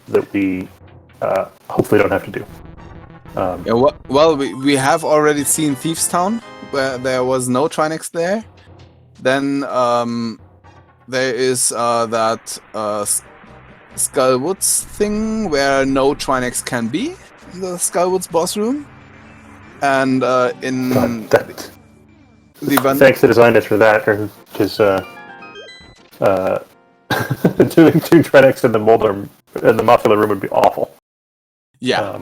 that we hopefully don't have to do. Yeah, well, we have already seen Thieves Town, where there was no Trinex there. Then there is that Skullwoods thing, where no Trinex can be in the Skullwoods boss room. And in thanks to designers for that, because doing 2 Trinex in the Moldorm in the Mothula room would be awful. Yeah.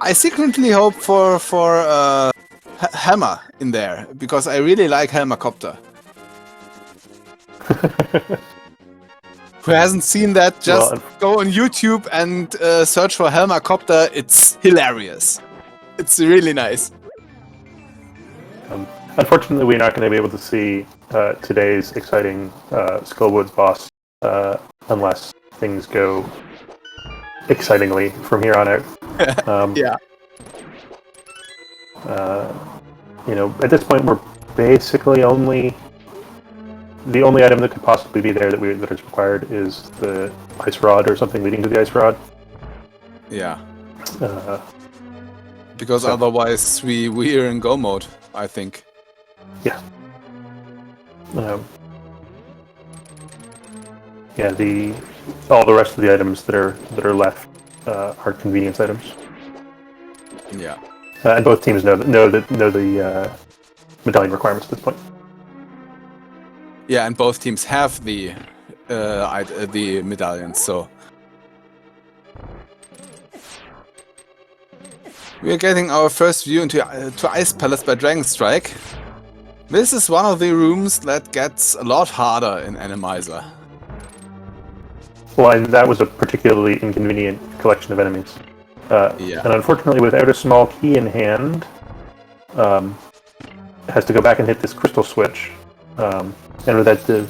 I secretly hope for Helma in there, because I really like Helma Copter. Who hasn't seen that, just go on YouTube and search for Helma Copter. It's hilarious. It's really nice. Unfortunately, we're not going to be able to see today's exciting Skullwoods boss unless things go excitingly from here on out. Yeah. At this point, we're basically the only item that could possibly be there that is required is the ice rod or something leading to the ice rod. Yeah. Because otherwise we're in go mode, I think. Yeah. all the rest of the items that are left are convenience items. Yeah. And both teams know the medallion requirements at this point. Yeah, and both teams have the medallions, so we are getting our first view into to Ice Palace by Dragonstrike. This is one of the rooms that gets a lot harder in Randomizer. Well, and that was a particularly inconvenient collection of enemies. Yeah. And unfortunately, without a small key in hand, has to go back and hit this crystal switch. And without the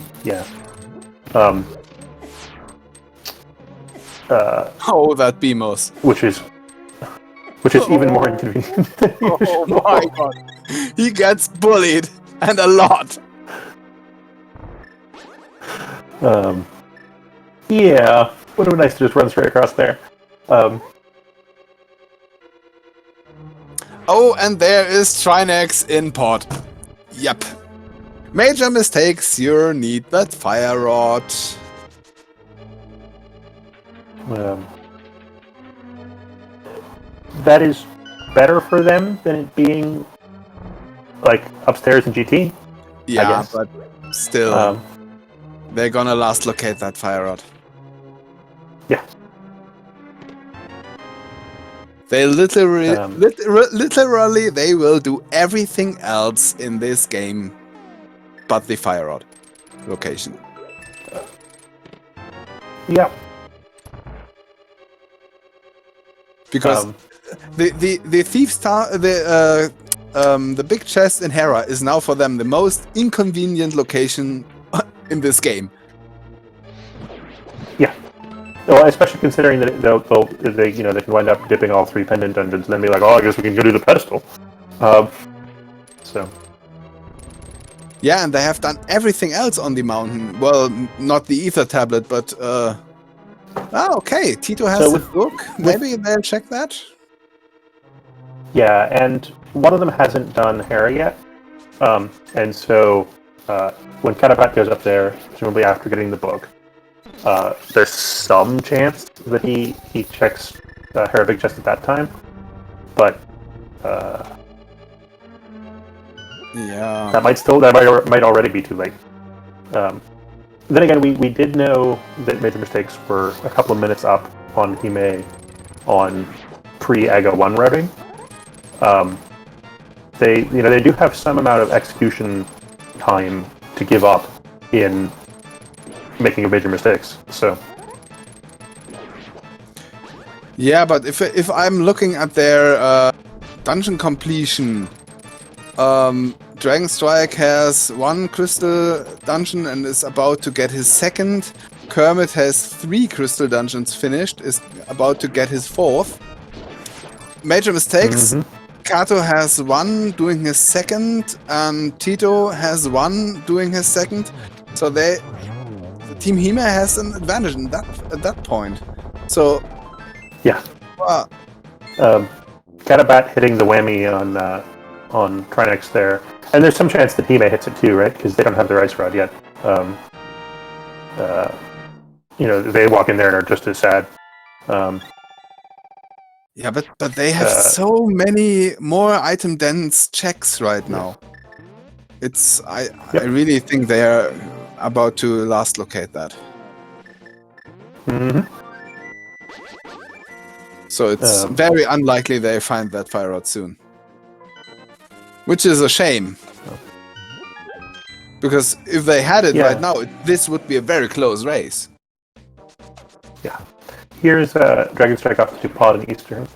Oh, that BMOS. which is even more inconvenient. Oh my god. He gets bullied, and a lot. Yeah, would have been nice to just run straight across there. Oh, and there is Trinex in pot. Yep. Major mistakes, you need that fire rod. That is better for them than it being like upstairs in GT. Yeah, but still, they're gonna last locate that fire rod. Yeah. They literally, they will do everything else in this game, but the fire rod location. Yeah. Because the thief's the big chest in Hera is now for them the most inconvenient location in this game. Yeah. Well, especially considering that they can wind up dipping all 3 pendant dungeons and then be like, oh, I guess we can go do the pedestal. So. Yeah, and they have done everything else on the mountain. Well, not the ether tablet, but okay. Teto has a book. Maybe they'll check that. Yeah, and one of them hasn't done Hera yet, and so when Catobat goes up there, presumably after getting the book, there's some chance that he checks Hera Big Chest at that time, but yeah, that might already be too late. Then again, we did know that major mistakes were a couple of minutes up on Hime on pre-AGA 1 routing. They do have some amount of execution time to give up in making major mistakes. So yeah, but if I'm looking at their dungeon completion, Dragonstrike has 1 crystal dungeon and is about to get his 2nd. Kermit has 3 crystal dungeons finished, is about to get his 4th. Major mistakes. Kato has 1 doing his 2nd, and Teto has 1 doing his 2nd. So Team Hime has an advantage at that point. So yeah, Catobat hitting the whammy on Trinex there, and there's some chance that Hime hits it too, right? Because they don't have their ice rod yet. They walk in there and are just as sad. Yeah, but they have so many more item dense checks right now. I really think they are about to last locate that. So it's very unlikely they find that fire rod soon. Which is a shame. Because if they had it right now, this would be a very close race. Yeah. Here's Dragonstrike off to Pod and Eastern.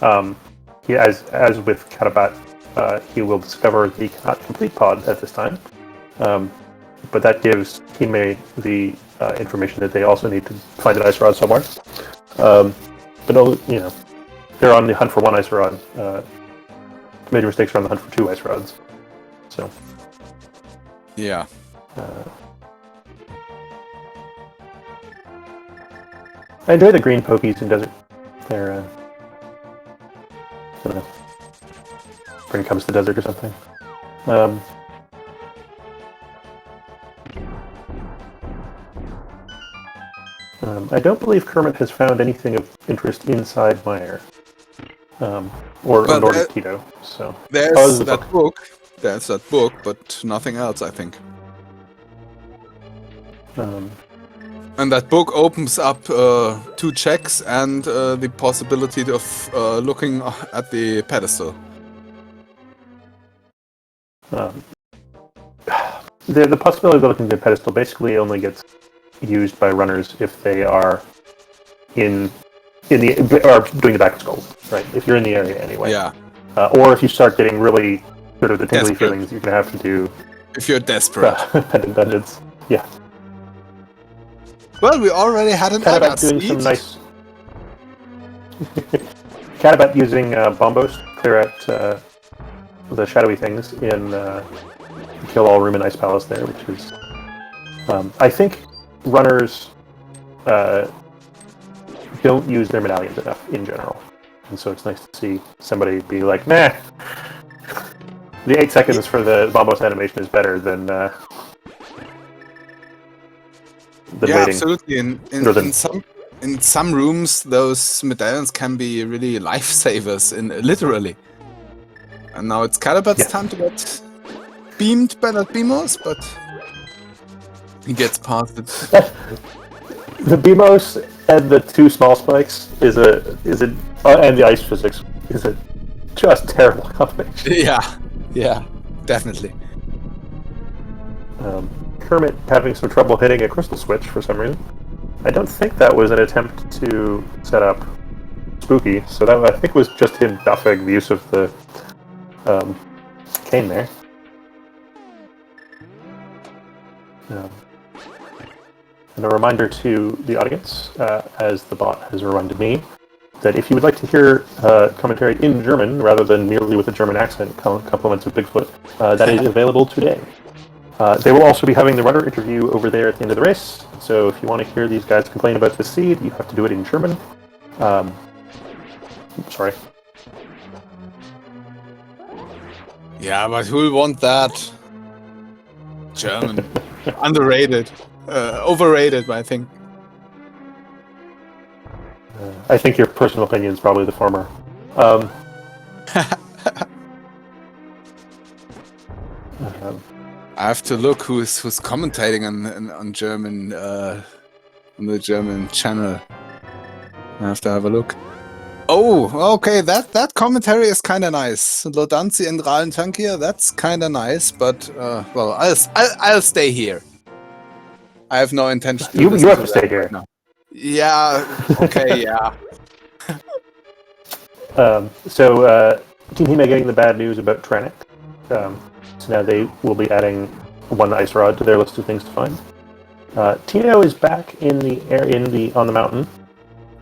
As with Catobat, he will discover that he cannot complete Pod at this time. But that gives Hime the information that they also need to find an ice rod somewhere. But they're on the hunt for 1 ice rod. Major mistakes are on the hunt for 2 ice rods. So. Yeah. I enjoy the green pokies in Desert. They're, I don't know. Spring comes to Desert or something. I don't believe Kermit has found anything of interest inside Meyer. Or Well, Nordic Teto. So there's the that book. There's that book, but nothing else, I think. And that book opens up 2 checks and the possibility of looking at the pedestal. The possibility of looking at the pedestal basically only gets used by runners if they are in the or doing the back of skulls, right? If you're in the area anyway. Yeah. Or if you start getting really sort of the tingly Desperate. feelings, you're gonna have to do If you're desperate. pendant dungeons. Yeah. Well, we already had an Catobat doing some nice. Catobat using bombos to clear out the shadowy things in Kill All Room and Ice Palace there, which is. I think runners don't use their medallions enough in general, and so it's nice to see somebody be like, "Nah, the 8 seconds for the bombos animation is better than yeah, waiting." absolutely. In some rooms, those medallions can be really lifesavers, literally. And now it's Catobat's time to get beamed by that Beamos, but he gets past it. The Beamos and the 2 small spikes and the ice physics is a just terrible combination. Yeah, definitely. Kermit having some trouble hitting a crystal switch for some reason. I don't think that was an attempt to set up Spooky, so that I think was just him buffing the use of the cane there. And a reminder to the audience, as the bot has reminded me, that if you would like to hear commentary in German rather than merely with a German accent, compliments of Bigfoot, that is available today. They will also be having the runner interview over there at the end of the race, so if you want to hear these guys complain about the seed, you have to do it in German. Sorry. Yeah, but who'll want that? German. Underrated. Overrated, I think. I think your personal opinion is probably the former. I have to look who's commentating on German on the German channel. I have to have a look. Oh, okay, that commentary is kind of nice. Lodanzi and Ralen Tankier, that's kind of nice, but well, I'll stay here. I have no intention to You have to stay here. Right now. Yeah. Okay. Yeah. So Team Hime getting the bad news about Tranic. So now they will be adding 1 ice rod to their list of things to find. Teto is back on the mountain.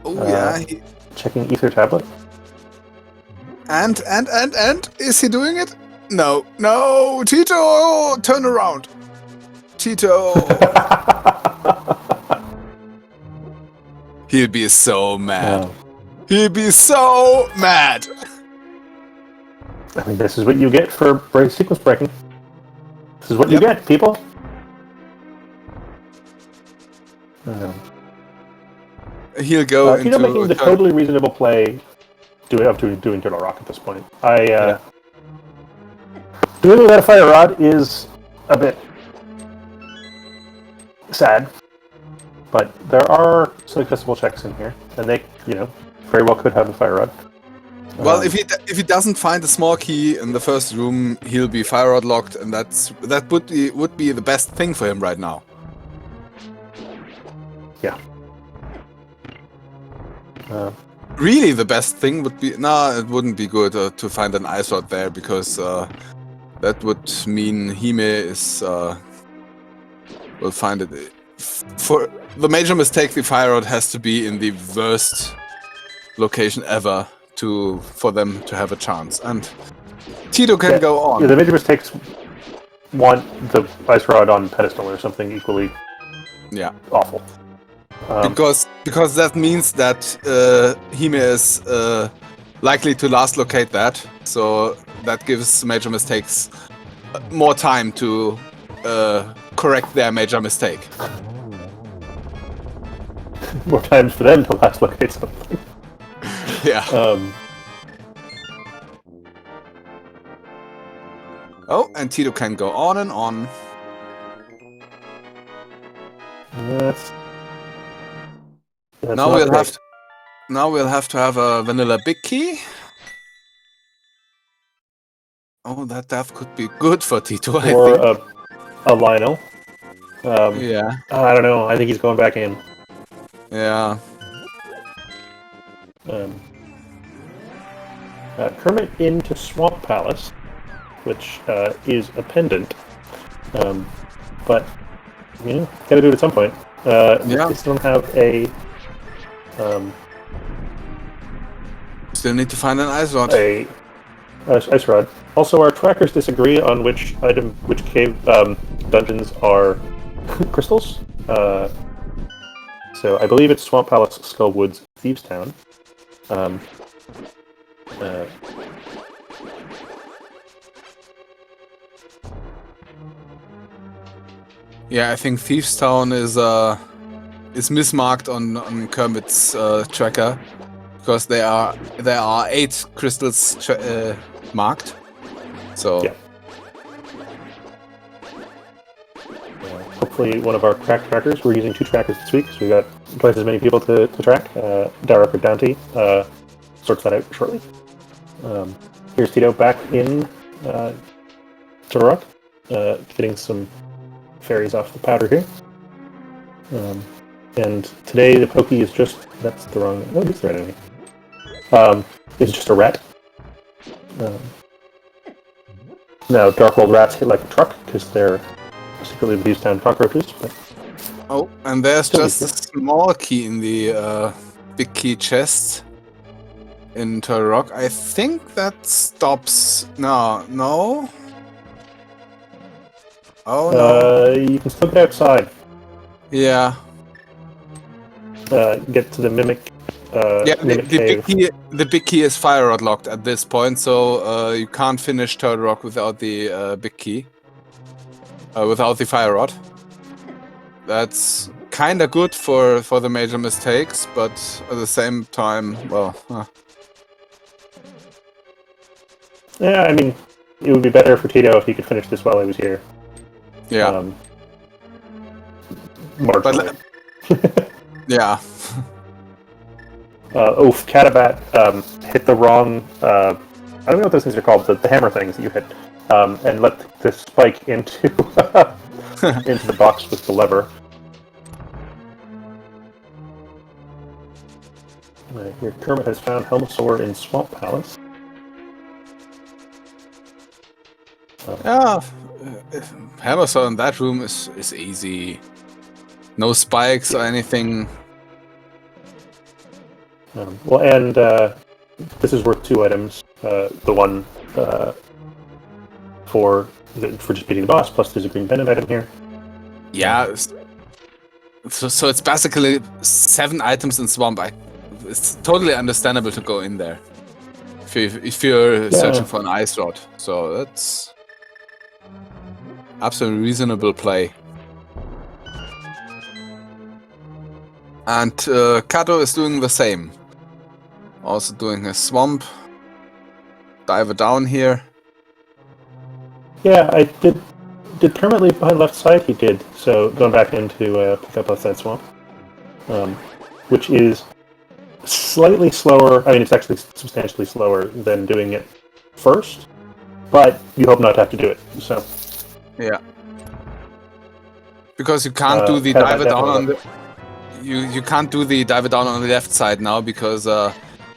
Oh yeah. Checking Ether Tablet. And is he doing it? No, Teto, turn around. Teto. He'll be so mad. He'll be so mad. I mean, this is what you get for sequence breaking. This is what you get, people. He'll go into making the totally reasonable play doing Turtle Rock at this point. Doing without a fire rod is a bit sad, but there are some accessible checks in here, and they, very well could have a fire rod. Well, if he doesn't find a small key in the first room, he'll be fire rod locked, and that would be the best thing for him right now. Yeah. Really, the best thing would be it wouldn't be good to find an ice rod there, because that would mean Hime is will find it. For the major mistake, the fire rod has to be in the worst location ever for them to have a chance, and Teto can go on. Yeah, the major mistakes want the ice rod on pedestal or something equally awful. Because that means that Hime is likely to last locate that, so that gives major mistakes more time to correct their major mistake. more times for them to last locate something. Yeah. Oh, and Teto can go on and on. That's Now not we'll great. have to. Now we'll have to have a vanilla big key. Oh, that death could be good for Teto, I Or think. a Lionel. Yeah. I don't know. I think he's going back in. Yeah. Kermit into Swamp Palace, which is a pendant. But, gotta do it at some point. Yeah. We still don't have a... Still need to find an ice rod. Ice rod. Also, our trackers disagree on which cave dungeons are crystals. So I believe it's Swamp Palace, Skull Woods, Thieves Town. Yeah, I think Thieves Town is mismarked on Kermit's tracker because there are 8 crystals marked. So yeah. Hopefully, one of our crack trackers. We're using 2 trackers this week, so we got twice as many people to track. Darek or Dante sorts that out shortly. Here's Teto back in to Rock, getting some fairies off the powder here. And today the pokey is just... That's the wrong... No, it's the right enemy. It's just a rat. Now, Dark World rats hit like a truck, because they're secretly Thieves Town cockroaches, but... Oh, and there's Still just a small key in the big key chest in Turrock. I think that stops... No? Oh, no. You can still get outside. Yeah. Get to the Mimic... Mimic the cave. big key is fire rod locked at this point, so you can't finish Turrock without the big key. Without the fire rod. That's kinda good for the major mistakes, but at the same time, well... Yeah, I mean, it would be better for Teto if he could finish this while I was here. Yeah. Marginally. Yeah. Catobat hit the wrong... I don't know what those things are called, the hammer things that you hit, and let the spike into into the box with the lever. Here, Kermit has found Helmasaur in Swamp Palace. Yeah, Hammersaw in that room is easy. No spikes or anything. This is worth 2 items. The one for just beating the boss, plus there's a green pendant item here. Yeah, so it's basically 7 items in Swamp. It's totally understandable to go in there if you're searching for an ice rod. So that's absolutely reasonable play. And Kato is doing the same. Also doing a swamp. Diver down here. Yeah, I did. Did Kermit leave behind left side? He did. So going back in to pick up left side swamp, which is slightly slower. I mean, it's actually substantially slower than doing it first, but you hope not to have to do it. So yeah, because you can't do the diver down on the you can't do the diver down on the left side now because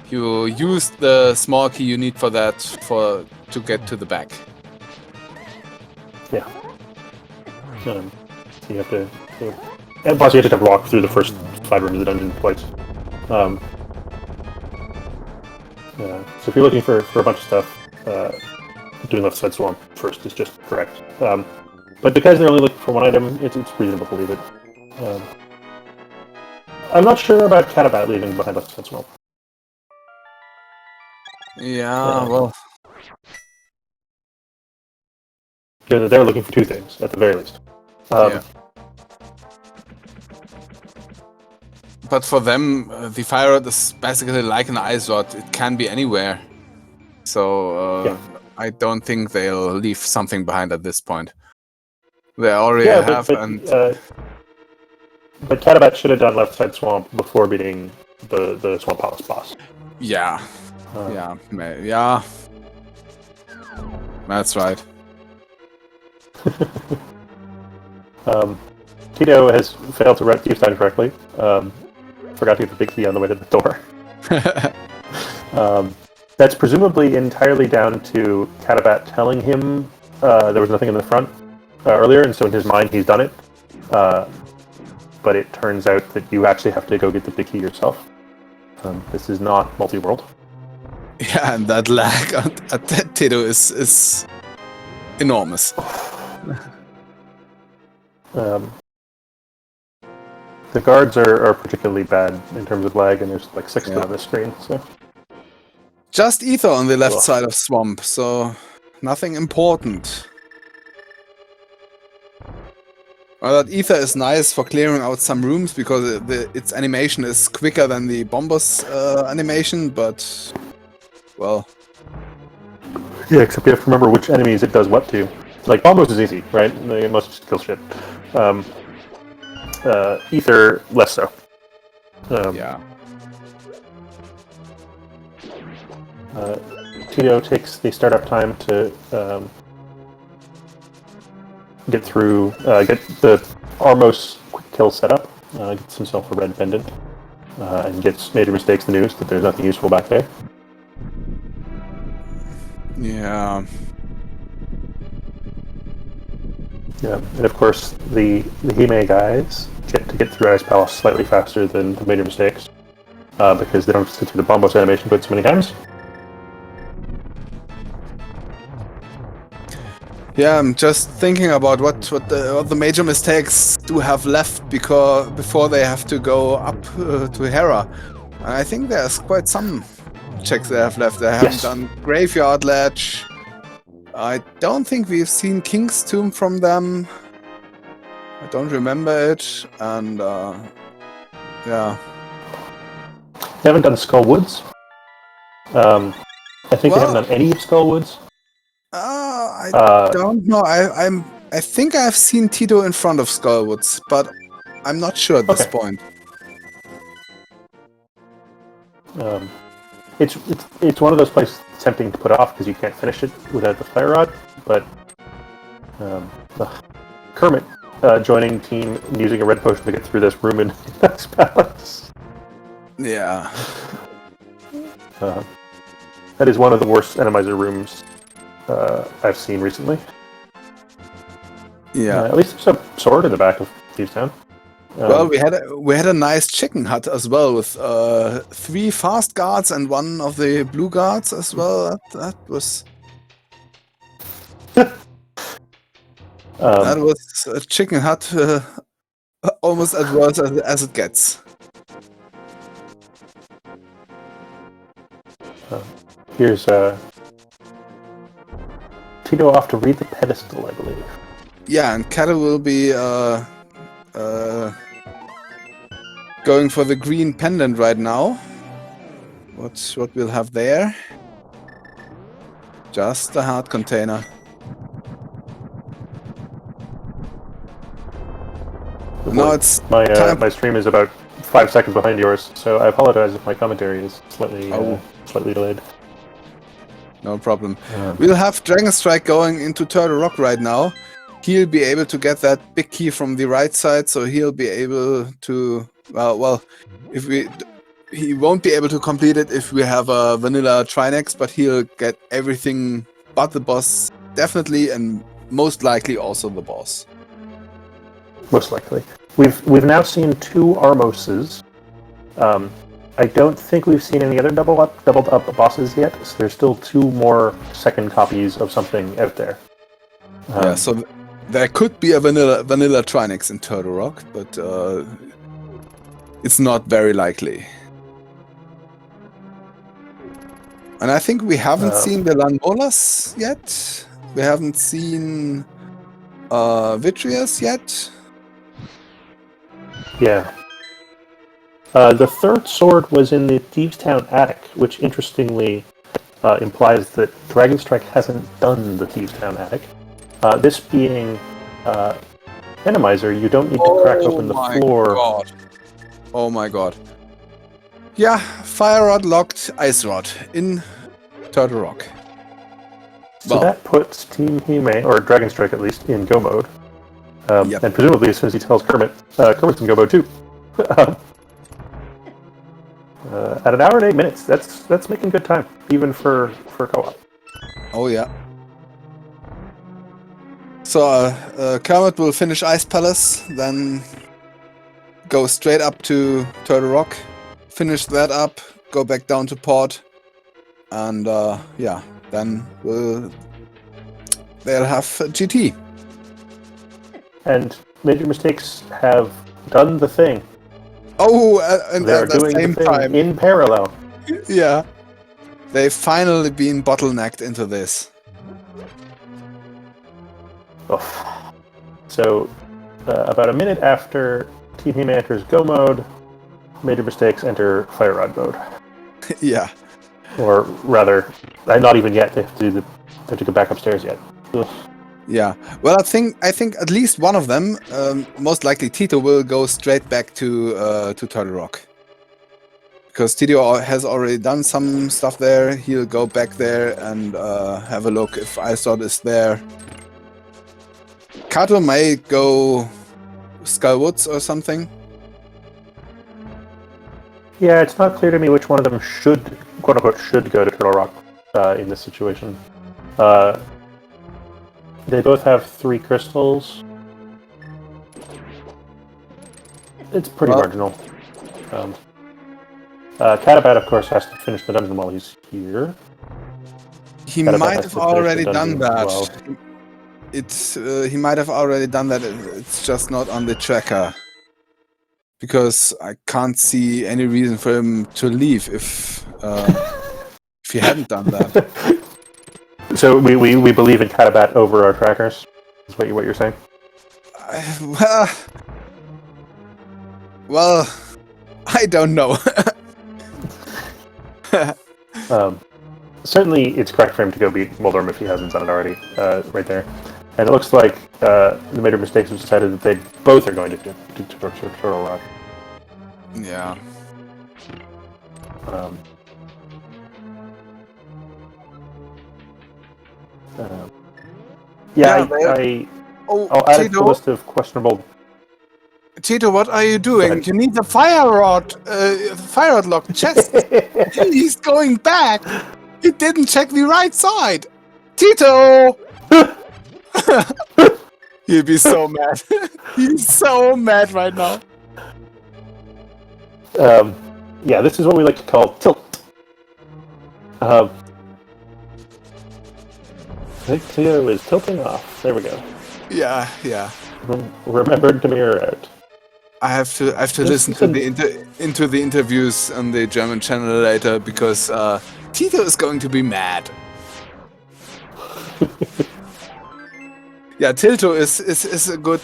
you used the small key you need for that to get to the back. Yeah. So you have to, and plus you have to walk through the first 5 rooms of the dungeon twice. So if you're looking for a bunch of stuff, doing left side swamp first is just correct. But because they're only looking for 1 item, it's reasonable to leave it. I'm not sure about Catobat leaving behind left side swamp. Yeah, well... They're looking for 2 things, at the very least. Yeah. but for them, the fire rod is basically like an ice rod. It can be anywhere. So Yeah. I don't think they'll leave something behind at this point. They already Yeah, have, but Catobat should have done left side swamp before beating the Swamp Palace boss. yeah, yeah. That's right. Teto has failed to read Fuse time correctly. Forgot to get the big key on the way to the door. That's presumably entirely down to Catobat telling him there was nothing in the front earlier, and so in his mind he's done it. But it turns out that you actually have to go get the big key yourself. This is not multi-world. Yeah, and that lag at Teto is enormous. The guards are particularly bad in terms of lag, and there's like 6 of them on the screen. So just Ether on the left side of Swamp, so nothing important. Well, that Ether is nice for clearing out some rooms because its animation is quicker than the Bombos animation, but well. Yeah, except you have to remember which enemies it does what to. Like Bombos is easy, right? They must just kill shit. Ether less so. Yeah. Teto takes the startup time to get through, get the Armos quick kill set up, gets himself a red pendant, and gets Major Mistakes the news that there's nothing useful back there. Yeah. Yeah, and of course the Hime guys get through Ice Palace slightly faster than the Major Mistakes, because they don't have to sit through the Bombos animation quite so many times. Yeah, I'm just thinking about what the Major Mistakes do have left before they have to go up to Hera. And I think there's quite some checks they have left. They haven't done Graveyard Ledge. I don't think we've seen King's Tomb from them. I don't remember it, and yeah. They haven't done Skull Woods. I think they haven't done any of Skull Woods. I don't know. I think I've seen Teto in front of Skullwoods, but I'm not sure at this point. It's one of those places tempting to put off because you can't finish it without the fire rod. But Kermit joining team and using a red potion to get through this room in Ice Palace. Yeah. That is one of the worst Randomizer rooms I've seen recently. Yeah. At least there's a sword in the back of Thieves Town. Well, we had a nice chicken hut as well with 3 fast guards and 1 of the blue guards as well. That was that was a chicken hut almost as worse as it gets. Here's Teto off to read the pedestal, I believe. Yeah, and Cato will be going for the green pendant right now. What we'll have there? Just a heart container. No, it's my stream is about 5 seconds behind yours, so I apologize if my commentary is slightly delayed. No problem. We'll have Dragonstrike going into Turtle Rock right now. He'll be able to get that big key from the right side, so he'll be able to... Well, he won't be able to complete it if we have a vanilla Trinex, but he'll get everything but the boss, definitely, and most likely also the boss. Most likely. We've now seen 2 Armoses. I don't think we've seen any other doubled up bosses yet, so there's still 2 more second copies of something out there. Yeah, so there could be a vanilla Trinex in Turtle Rock, but it's not very likely. And I think we haven't seen the Lanmolas yet. We haven't seen Vitreous yet. Yeah. The third sword was in the Thieves' Town attic, which interestingly implies that Dragonstrike hasn't done the Thieves' Town attic. This being Randomizer, you don't need to crack open the floor. God. Oh my god. Yeah, Fire Rod locked Ice Rod in Turtle Rock. So that puts Team Hime, or Dragonstrike at least, in go mode. Yep. And presumably as soon as he tells Kermit, Kermit's in go mode too. At an hour and 8 minutes, that's making good time, even for co-op. Oh yeah. So Kermit will finish Ice Palace, then go straight up to Turtle Rock, finish that up, go back down to port, and yeah, then they'll have GT. And Major Mistakes have done the thing. Oh, and They're at the doing same the thing time, in parallel. yeah, they've finally been bottlenecked into this. Oh. So, about a minute after Team Hime enters go mode, Major Mistakes enter Fire Rod mode. Yeah. Or rather, not even yet. They have to go back upstairs yet. Ugh. Yeah. Well, I think at least one of them, most likely Teto, will go straight back to Turtle Rock. Because Teto has already done some stuff there. He'll go back there and have a look if Ice-Rod is there. Kato may go Skullwoods or something. Yeah, it's not clear to me which one of them should, quote unquote, should go to Turtle Rock in this situation. They both have 3 crystals. It's pretty marginal. Catobat, of course, has to finish the dungeon while he's here. He Catobat might has have to finish already the done dungeon that. as well. He might have already done that. It's just not on the tracker. Because I can't see any reason for him to leave if he hadn't done that. So we believe in Catobat over our trackers. Is what you're saying? Well, I don't know. Certainly, it's correct for him to go beat Moldorm if he hasn't done it already. Right there, and it looks like the Major Mistakes have decided that they both are going to Turtle Rock. Yeah. I'll add it to the list of questionable. Teto, what are you doing? You need the fire rod locked chest. He's going back. He didn't check the right side. Teto! He'll be so mad. He's so mad right now. Yeah, this is what we like to call tilt. I think Teto is tilting off. There we go. Yeah. Remembered to mirror out. I have to listen to the interviews on the German channel later because Teto is going to be mad. Yeah, Tilto is a good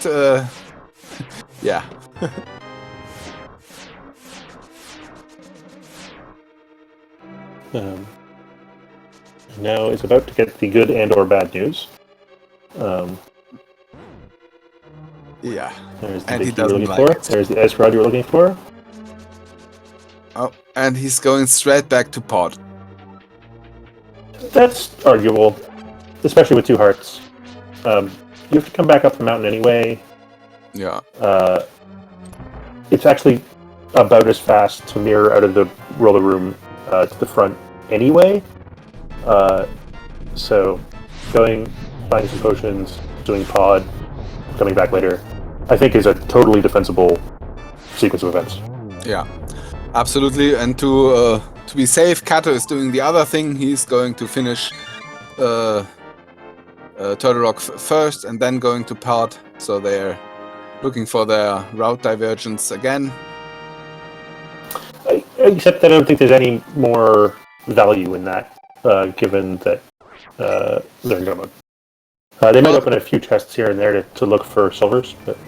yeah. Now is about to get the good and or bad news. Yeah. There's the And he big key you were doesn't looking like for. it. There's the ice rod you were looking for. Oh, and he's going straight back to pod. That's arguable, especially with 2 hearts. You have to come back up the mountain anyway. Yeah. It's actually about as fast to mirror out of the roller room to the front anyway. So going, finding some potions, doing pod, coming back later, I think is a totally defensible sequence of events. Yeah, absolutely. And to be safe, Kato is doing the other thing. He's going to finish Turtle Rock first and then going to pod. So they're looking for their route divergence again. Except that I don't think there's any more value in that, given that they're in go mode. They might open a few chests here and there to look for silvers, but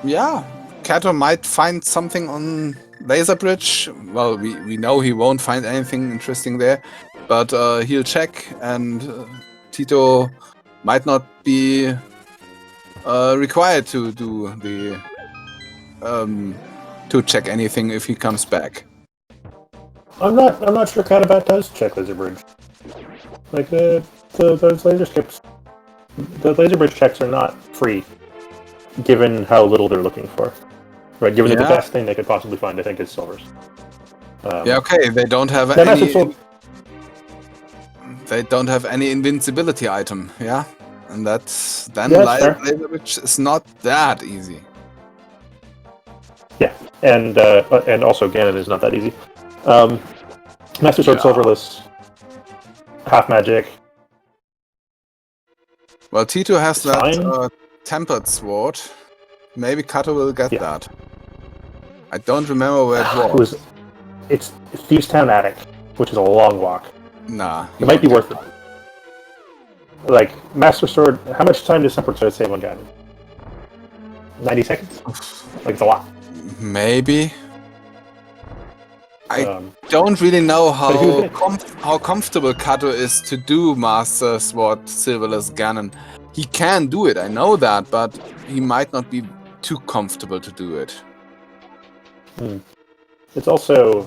yeah, Kato might find something on laser bridge. Well, we know he won't find anything interesting there, but he'll check, and Teto might not be required to do the to check anything if he comes back. I'm not sure Catobat does check laser bridge. Like those laser skips, the laser bridge checks are not free, given how little they're looking for. Right, given that the best thing they could possibly find, I think, is silvers. Yeah, okay. They don't have any. They don't have any invincibility item. Yeah, and that's then laser bridge is not that easy. Yeah, and also Ganon is not that easy. Master Sword silverless, half magic. Well, Teto has that tempered sword. Maybe Cato will get that. I don't remember where it was. It's Thieves Town Attic, which is a long walk. Nah. It might be worth it. Like, Master Sword, how much time does Tempered Sword save on Ganon? 90 seconds? Like, it's a lot. Maybe. I don't really know how comfortable Cato is to do Master Sword Silverless Ganon. He can do it, I know that, but he might not be too comfortable to do it. It's also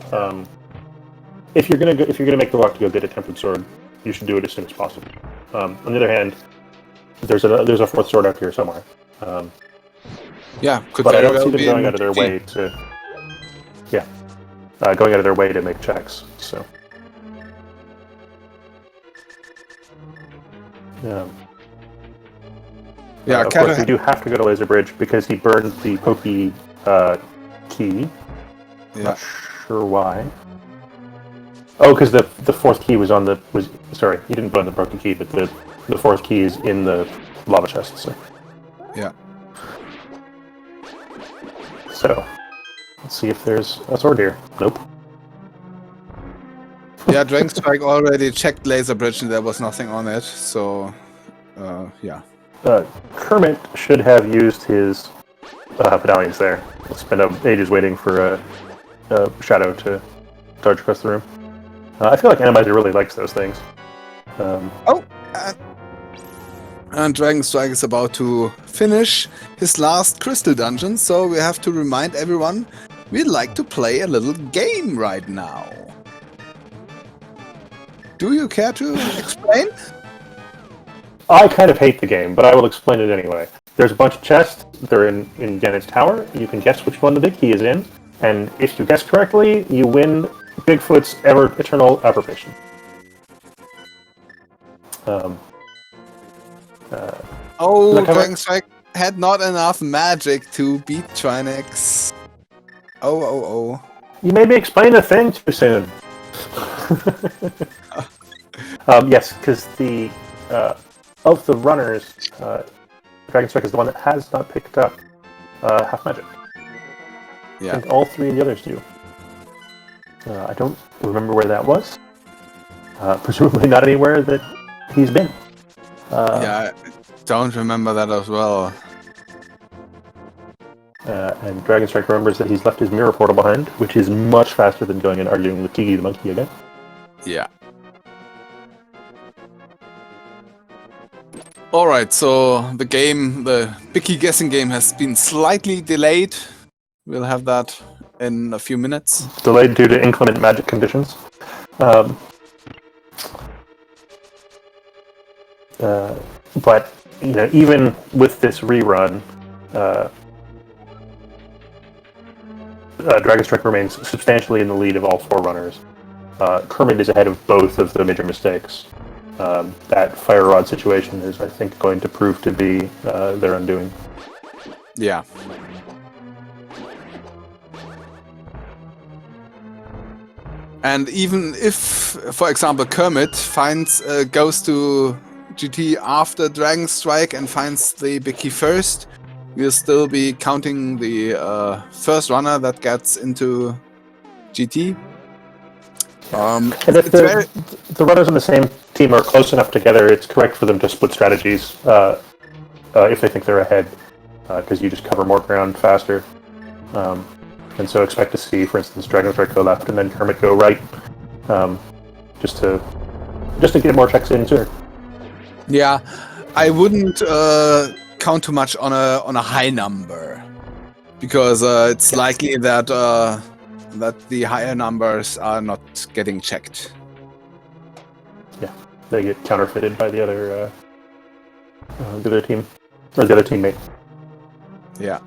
if you're gonna make the walk to go get a tempered sword, you should do it as soon as possible. On the other hand, there's a fourth sword up here somewhere. But I don't see them going out of their way to. Going out of their way to make checks. So. Of course, we do have to go to Laser Bridge because he burned the Pokey key. Not sure why. Oh, because the fourth key was sorry, he didn't burn the Pokey key, but the fourth key is in the lava chest. So. Yeah. So, let's see if there's a sword here. Nope. Yeah, Dragonstrike already checked Laser Bridge and there was nothing on it. So, yeah. Kermit should have used his medallions there. We'll spend ages waiting for a shadow to charge across the room. I feel like Randomizer really likes those things. And Dragonstrike is about to finish his last crystal dungeon, so we have to remind everyone we'd like to play a little game right now. Do you care to explain? I kind of hate the game, but I will explain it anyway. There's a bunch of chests. They're in Ganon's tower. You can guess which one the big key is in, and if you guess correctly, you win Bigfoot's eternal approbation. Dragonstrike had not enough magic to beat Trinex. Oh. You made me explain the thing too soon. Yes, because of the runners, Dragonstrike is the one that has not picked up half magic. Yeah. I think all three of the others do. I don't remember where that was. Presumably not anywhere that he's been. I don't remember that as well. And Dragonstrike remembers that he's left his mirror portal behind, which is much faster than going and arguing with Tiggy the monkey again. Yeah. Alright, so the Bicky guessing game has been slightly delayed. We'll have that in a few minutes. Delayed due to inclement magic conditions. But, even with this rerun, Dragonstrike remains substantially in the lead of all four runners. Kermit is ahead of both of the major mistakes. That fire rod situation is, I think, going to prove to be their undoing. Yeah. And even if, for example, Kermit goes to GT after Dragonstrike and finds the big key first, we'll still be counting the first runner that gets into GT. And if the runners on the same team are close enough together, it's correct for them to split strategies if they think they're ahead, because you just cover more ground faster. And so expect to see, for instance, Dragonstrike go left and then Kermit go right, just to get more checks in sooner. Yeah, I wouldn't count too much on a high number, because it's likely that the higher numbers are not getting checked. Yeah, they get counterfeited by the other team or the other teammate. Yeah.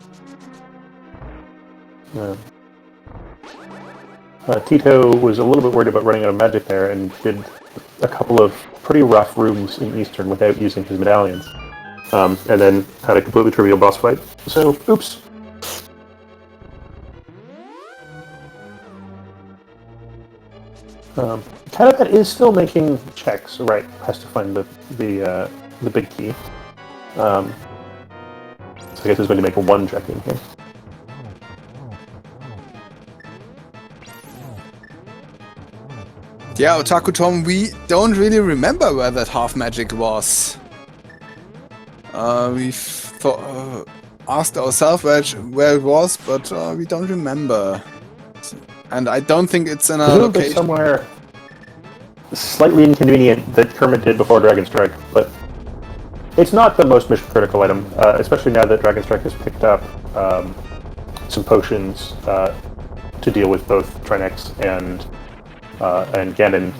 Teto was a little bit worried about running out of magic there and did a couple of pretty rough rooms in Eastern without using his medallions. And then had a completely trivial boss fight. So, oops. Catobat is still making checks, right? Has to find the big key. So I guess he's going to make one check in here. Yeah, Otaku Tom, we don't really remember where that half magic was. We've asked ourselves where it was, but we don't remember. And I don't think it's in a location somewhere slightly inconvenient that Kermit did before Dragonstrike, but it's not the most mission critical item, especially now that Dragonstrike has picked up some potions to deal with both Trinex and Ganon.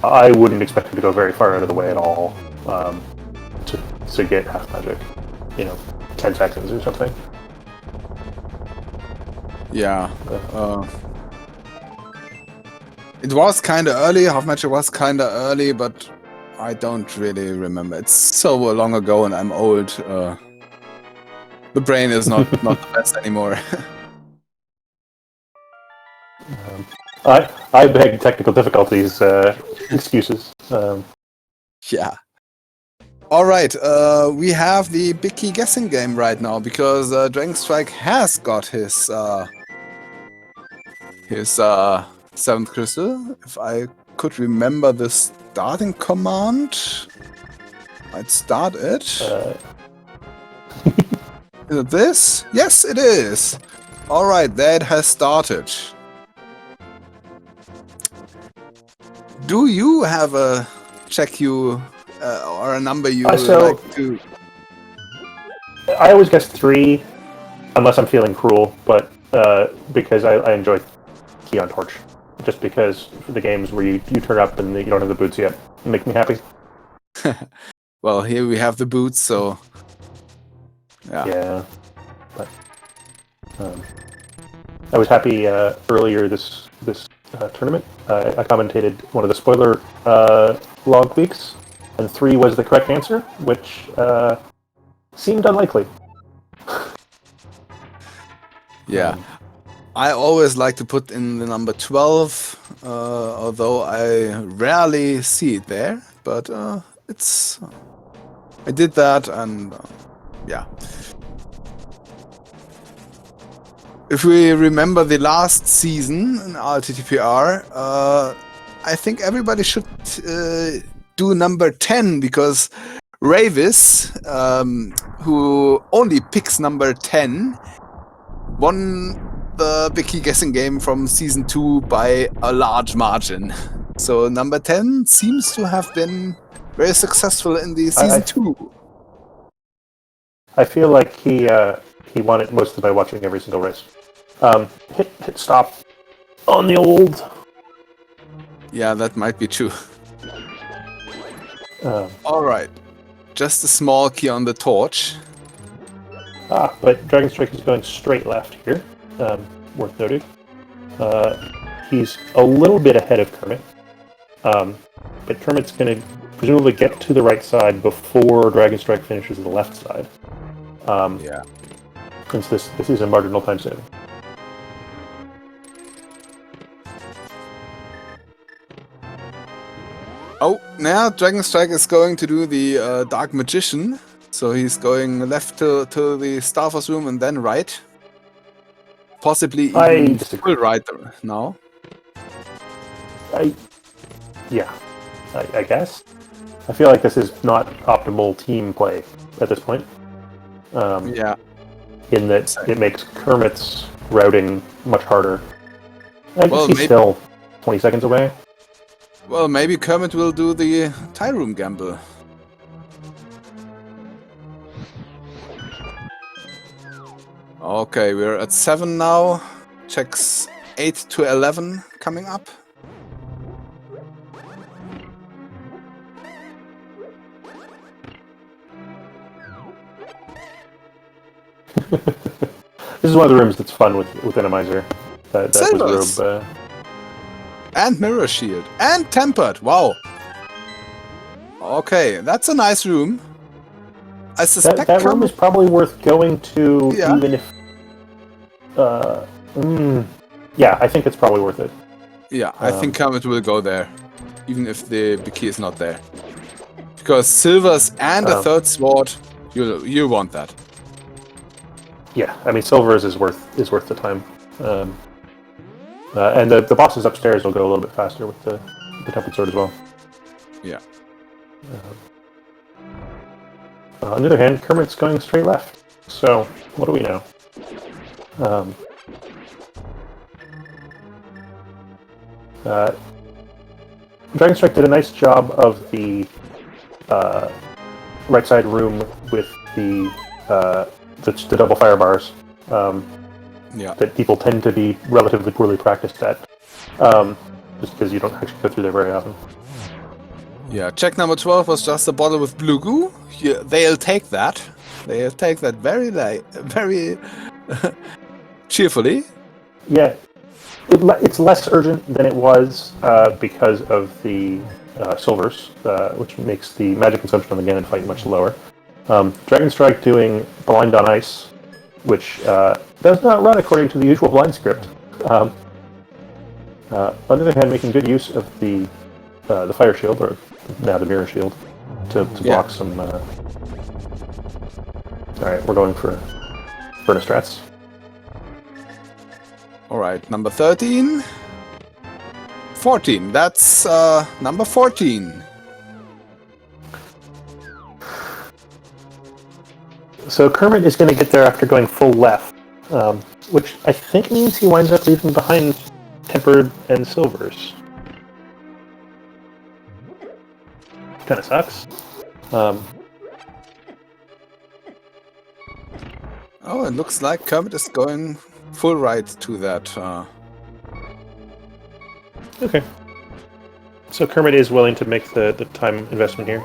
I wouldn't expect him to go very far out of the way at all to get half magic, 10 seconds or something. Yeah. It was kind of early, half magic was kind of early, but I don't really remember. It's so long ago and I'm old. The brain is not the best anymore. I beg technical difficulties excuses. Yeah. All right. We have the big key guessing game right now because Dragonstrike has got his 7th crystal. If I could remember the starting command, I'd start it. Is it this? Yes, it is. All right, that has started. Do you have a check or a number you would like to? I always guess 3, unless I'm feeling cruel, but because I enjoy Key on Torch. Just because the games where you turn up and you don't have the boots yet make me happy. Well, here we have the boots, so yeah. Yeah, but I was happy earlier this tournament. I commentated one of the spoiler log leaks, and 3 was the correct answer, which seemed unlikely. Yeah. I always like to put in the number 12, although I rarely see it there, but I did that, and yeah. If we remember the last season in ALTTPR, I think everybody should do number 10, because Ravis, who only picks number 10, won the big key guessing game from season 2 by a large margin. So number 10 seems to have been very successful in the season 2. I feel like he won it mostly by watching every single race. Hit stop on the old. Yeah, that might be true. All right, just a small key on the torch. But Dragonstrike is going straight left here. Worth noting. He's a little bit ahead of Kermit. But Kermit's going to presumably get to the right side before Dragonstrike finishes the left side. Yeah. Since this is a marginal time saving. Oh, now Dragonstrike is going to do the Dark Magician. So he's going left to the Starforce room and then right. Possibly even full right now. I guess. I feel like this is not optimal team play at this point. Yeah. In that it makes Kermit's routing much harder. I Well, guess he's still 20 seconds away. Well, maybe Kermit will do the tie room gamble. Okay, we're at 7 now. Checks 8 to 11 coming up. This is one of the rooms that's fun with Randomizer. That was robe. And mirror shield. And tempered. Wow. Okay, that's a nice room. I suspect that room is probably worth going to, even if... yeah, I think it's probably worth it. Yeah, I think Kermit will go there, even if the key is not there. Because silvers and a third sword, you want that. Yeah, I mean, silvers is worth the time. And the bosses upstairs will go a little bit faster with the tempered sword as well. Yeah. On the other hand, Kermit's going straight left. So, what do we know? Dragonstrike did a nice job of the right side room with the double fire bars. That people tend to be relatively poorly practiced at, just because you don't actually go through there very often. Yeah, check number 12 was just a bottle with blue goo. Yeah, they'll take that. They'll take that very cheerfully. Yeah, it's less urgent than it was because of the silvers, which makes the magic consumption on the Ganon fight much lower. Dragonstrike doing Blind on Ice, which does not run according to the usual blind script. On the other hand, making good use of the fire shield, or now the mirror shield, to block some... Alright, we're going for Furnace Strats. Alright, number 13. 14, that's number 14. So Kermit is going to get there after going full left, which I think means he winds up leaving behind tempered and silvers. Kind of sucks. Oh, it looks like Kermit is going full right to that. Okay. So Kermit is willing to make the time investment here.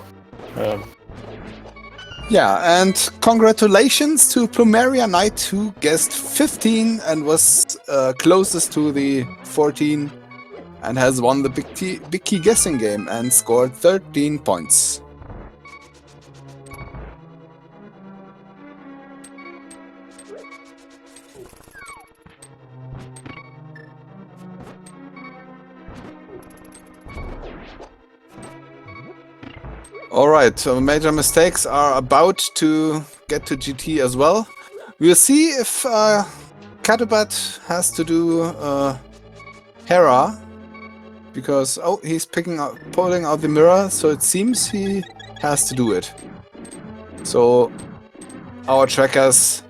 Yeah, and congratulations to Plumeria Knight, who guessed 15 and was closest to the 14 and has won the big key guessing game and scored 13 points. Alright, so major mistakes are about to get to GT as well. We'll see if Catobat has to do Hera, because he's pulling out the mirror, so it seems he has to do it. So our trackers,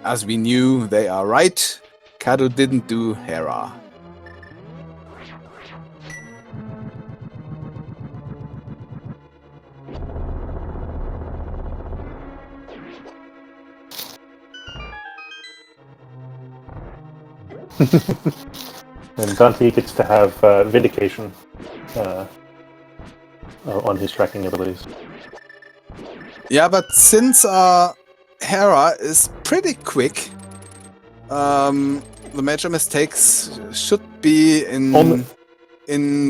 as we knew, they are right. Cato didn't do Hera. And Dante gets to have Vindication on his tracking abilities. Yeah, but since Hera is pretty quick, the major mistakes should be in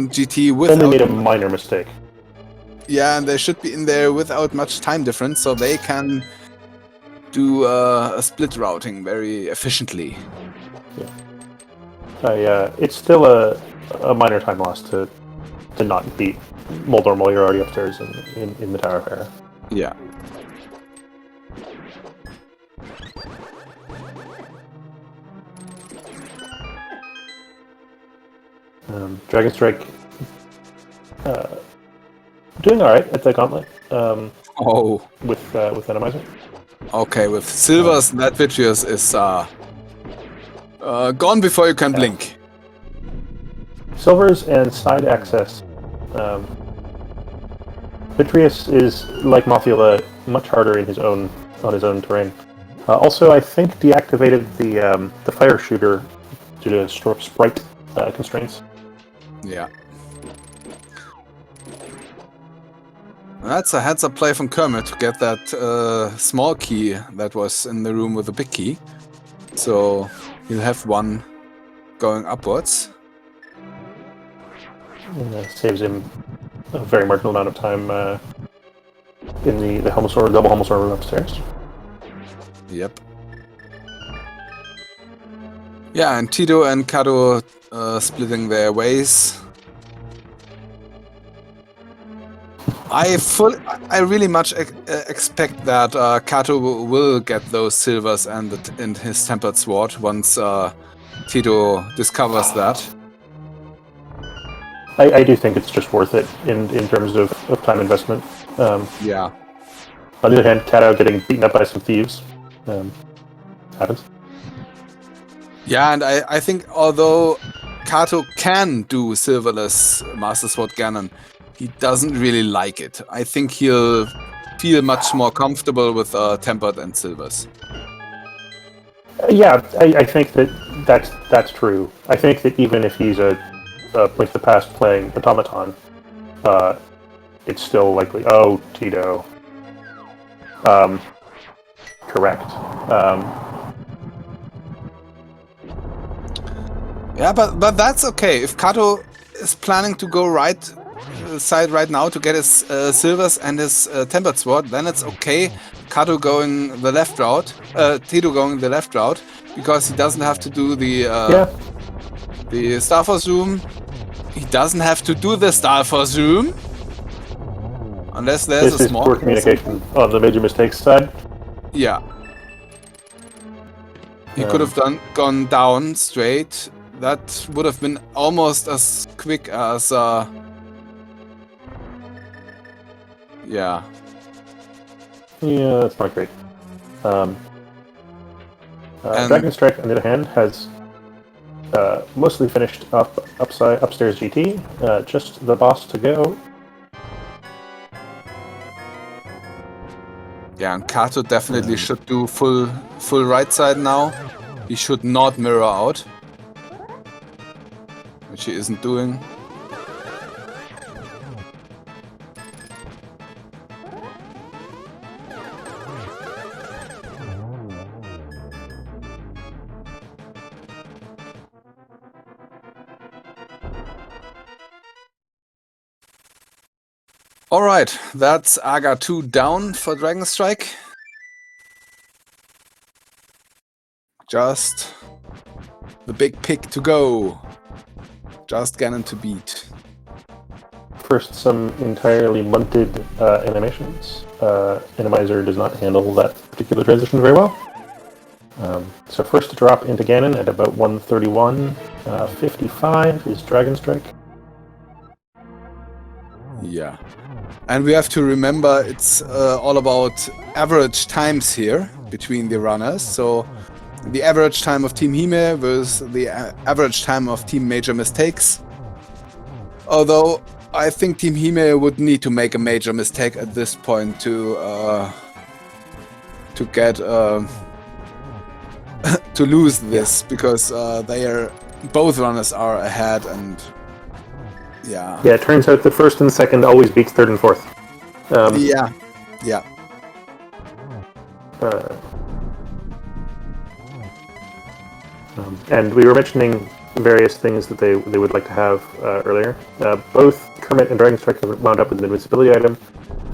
GT without... Only made a minor mistake. Yeah, and they should be in there without much time difference, so they can do a split routing very efficiently. Yeah. It's still a minor time loss to not beat Moldor while you're already upstairs in the Tower of Hera. Yeah. Dragonstrike doing alright at the gauntlet. With Randomizer. Okay, with silvers, that Vitreous is Gone before you can blink. Silvers and side access. Vitreous is, like Mothula, much harder in his own terrain. Also, I think deactivated the fire shooter due to sprite constraints. Yeah. That's a heads-up play from Kermit to get that small key that was in the room with the big key. So he'll have one going upwards. And saves him a very marginal amount of time in the Helmosaur, double Helmosaur room upstairs. Yep. Yeah, and Teto and Cato splitting their ways. I really much expect that Cato will get those silvers and his tempered sword once Teto discovers that. I do think it's just worth it in terms of time investment. Yeah. On the other hand, Cato getting beaten up by some thieves happens. Yeah, and I think although Cato can do silverless Master Sword Ganon, he doesn't really like it. I think he'll feel much more comfortable with tempered and silvers. Yeah, I think that's true. I think that even if he's a Blink of the Past playing Automaton, it's still likely. Oh, Teto. Correct. Yeah, but that's okay. If Cato is planning to go side right now to get his silvers and his tempered sword, then it's okay. Cato going the left route, Teto going the left route, because he doesn't have to do the Starforce room. He doesn't have to do the Starforce room unless there's this a is small poor communication on the major mistakes side. Yeah, he could have gone down straight. That would have been almost as quick as yeah. Yeah, that's not great. Dragonstrike, on the other hand, has mostly finished upstairs GT. Just the boss to go. Yeah, and Cato definitely should do full right side now. He should not mirror out, which he isn't doing. Alright, that's Aga 2 down for Dragonstrike. Just the big pick to go. Just Ganon to beat. First, some entirely munted animations. Randomizer does not handle that particular transition very well. So first to drop into Ganon at about 131.55 is Dragonstrike. Yeah. And we have to remember it's all about average times here between the runners. So the average time of Team Hime versus the average time of Team Major Mistakes. Although I think Team Hime would need to make a major mistake at this point to get to lose this, because both runners are ahead, and yeah. Yeah, it turns out the first and second always beats third and fourth. Yeah. And we were mentioning various things that they would like to have earlier. Both Kermit and Dragonstrike have wound up with an invincibility item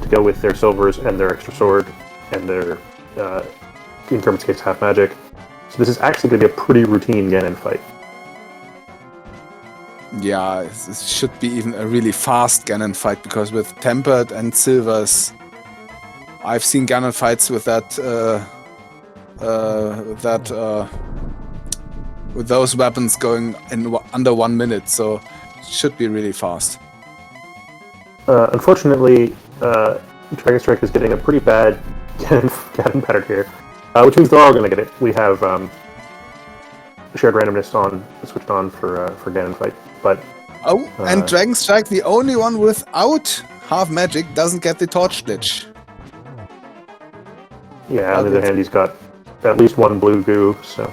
to go with their silvers and their extra sword and their, in Kermit's case, half magic. So this is actually going to be a pretty routine Ganon fight. Yeah, it should be even a really fast Ganon fight, because with tempered and silvers, I've seen Ganon fights with with those weapons going in under 1 minute, so it should be really fast. Unfortunately, Dragonstrike is getting a pretty bad Ganon pattern here, which means they're all going to get it. We have shared randomness switched on for Ganon fight. But Oh, and Dragonstrike, the only one without half magic, doesn't get the torch glitch. yeah, on the other hand, he's got at least one blue goo, so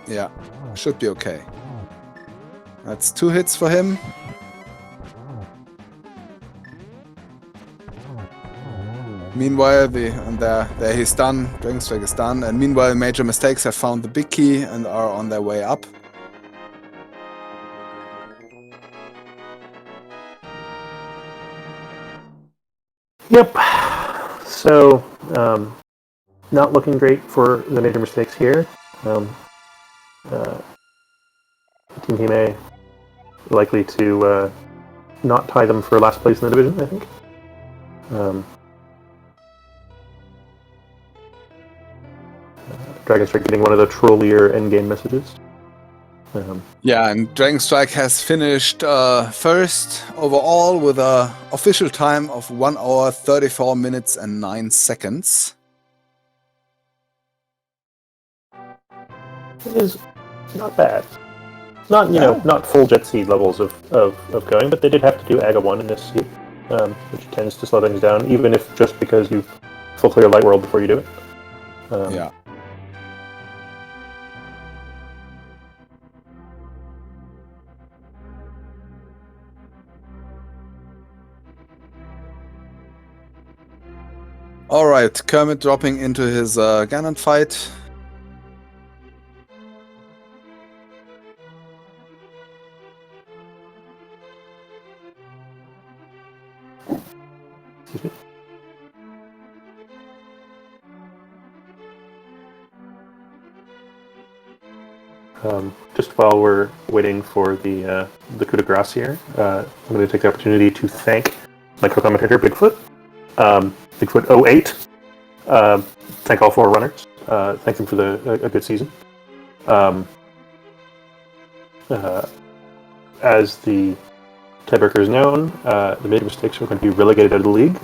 Yeah, should be okay. That's 2 hits for him. Meanwhile, there he's done. Dragonstrike is done. And meanwhile, Major Mistakes have found the big key and are on their way up. Yep. So, not looking great for the Major Mistakes here. Team Hime likely to not tie them for last place in the division, I think. Dragonstrike getting one of the trollier endgame messages. Yeah, and Dragonstrike has finished first overall with an official time of 1 hour, 34 minutes and 9 seconds. It is not bad. Not not full Jet Seed levels of going, but they did have to do Aga 1 in this seed, which tends to slow things down, even if just because you full clear Light World before you do it. Yeah. Alright, Kermit dropping into his Ganon fight. Just while we're waiting for the coup de grace here, I'm going to take the opportunity to thank my co-commentator Bigfoot, Bigfoot 08. Thank all 4 runners. Thank them for a good season. As the tiebreaker is known, the Major Mistakes are going to be relegated out of the league.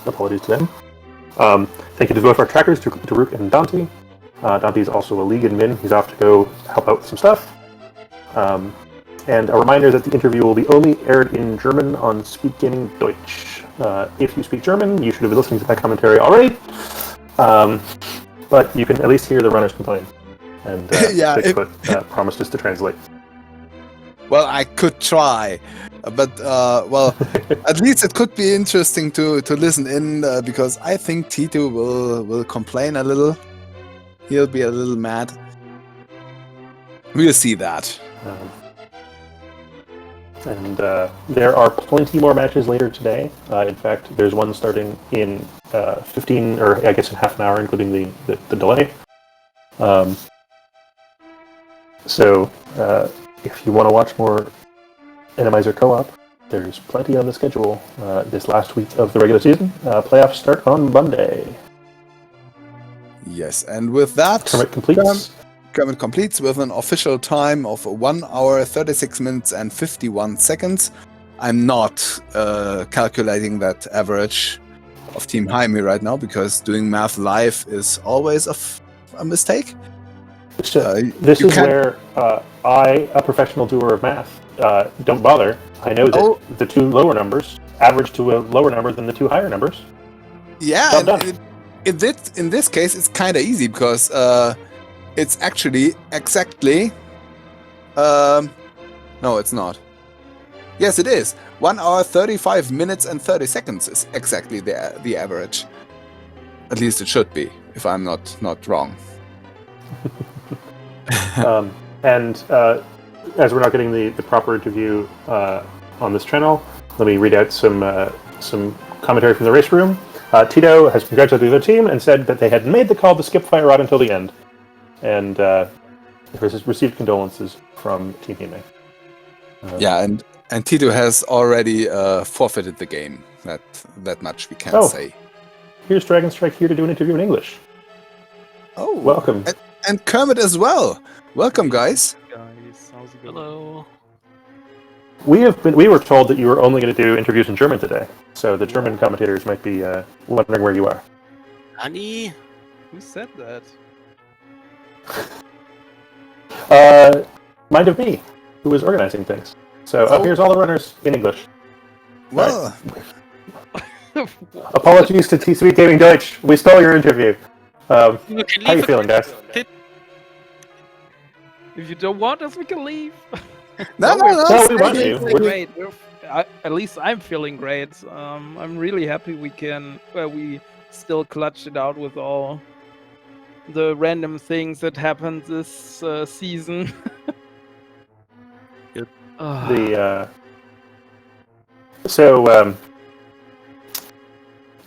Apologies to them. Thank you to both of our trackers, to Rook and Dante. Dante's also a league admin. He's off to go help out with some stuff. And a reminder that the interview will be only aired in German on SpeedGaming Deutsch. If you speak German, you should have been listening to that commentary already. But you can at least hear the runners complain. And Bigfoot promised us to translate. Well, I could try. But, at least it could be interesting to listen in, because I think Teto will complain a little. He'll be a little mad. We'll see that. And there are plenty more matches later today. In fact, there's one starting in 15, or I guess in half an hour, including the delay. So, if you want to watch more Randomizer co-op, there's plenty on the schedule this last week of the regular season. Playoffs start on Monday. Yes, and with that, Kermit completes with an official time of 1 hour, 36 minutes and 51 seconds. I'm not calculating that average of Team Jaime right now, because doing math live is always a mistake. This is where I, a professional doer of math, don't bother. I know that the 2 lower numbers average to a lower number than the 2 higher numbers. Yeah, in this case, it's kind of easy, because it's actually exactly... no, it's not. Yes, it is. 1 hour, 35 minutes and 30 seconds is exactly the average. At least it should be, if I'm not wrong. And as we're not getting the proper interview on this channel, let me read out some commentary from the race room. Teto has congratulated the team and said that they had made the call to skip Fire Rod until the end, and has received condolences from Team Hime. Yeah, and Teto has already forfeited the game. That much we can say. Here's Dragonstrike here to do an interview in English. Oh, welcome. And Kermit as well. Welcome, guys. Guys, how's it going? Hello. We were told that you were only going to do interviews in German today, so the German commentators might be wondering where you are. Annie? Who said that? Mind of me, who was organizing things. So here's all the runners in English. Well, Apologies to SpeedGaming Deutsch. We stole your interview. How are you feeling, guys? If you don't want us, we can leave. no, No, we stay want here, you. stay We're- here. Great. At least I'm feeling great. I'm really happy we still clutched it out with all the random things that happened this season. Yep.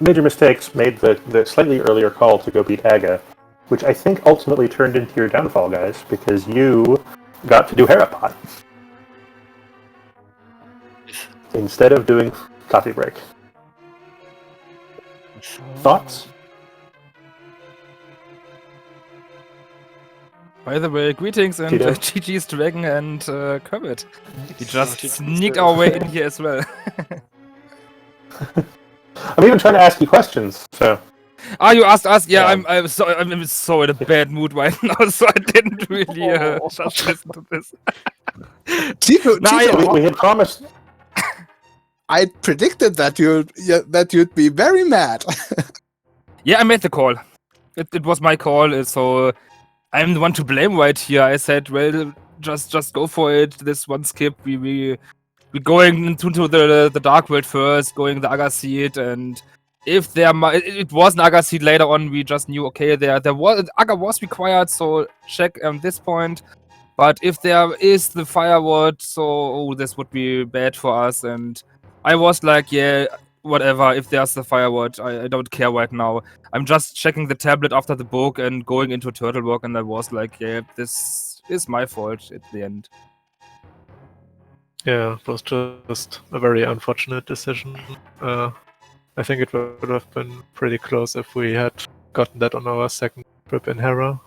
Major mistakes made the slightly earlier call to go beat Aga, which I think ultimately turned into your downfall, guys, because you got to do Harapot instead of doing Coffee Break. Thoughts? By the way, greetings and Teto? GG's Dragon and Kermit. We just sneak our way in here as well. I'm even trying to ask you questions, so... You asked us? Yeah, Yeah. I'm so in a bad mood right now, so I didn't really just listen to this. Tito, We had promised... I predicted that you'd be very mad. Yeah, I made the call. It was my call, so I'm the one to blame right here. I said, well, just go for it. This one skip, we're going into the Dark World first, going the Aga Seed, and if it was an Aga Seed later on, we just knew, okay, there was Aga was required, so check this point. But if there is the Fireword, so this would be bad for us, and I was like, yeah, whatever, if there's the Fireword, I don't care right now. I'm just checking the tablet after the book and going into Turtle Walk, and I was like, yeah, this is my fault at the end. Yeah, it was just a very unfortunate decision. I think it would have been pretty close if we had gotten that on our second trip in Hera.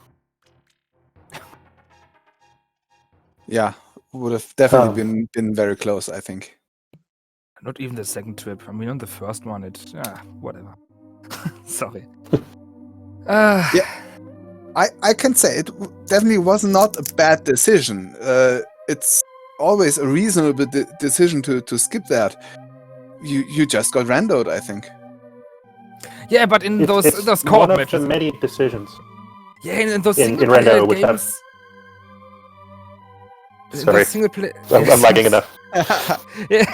Yeah, would have definitely been very close, I think. Not even the second trip. I mean, on the first one, whatever. Sorry. Yeah, I can say it definitely was not a bad decision. It's always a reasonable decision to skip that. You just got randoed, I think. Yeah, but in those it's co-op one of matches, the many decisions. yeah, in those in single player Rando, which games. Sorry. Single player. I'm lagging enough. Yeah,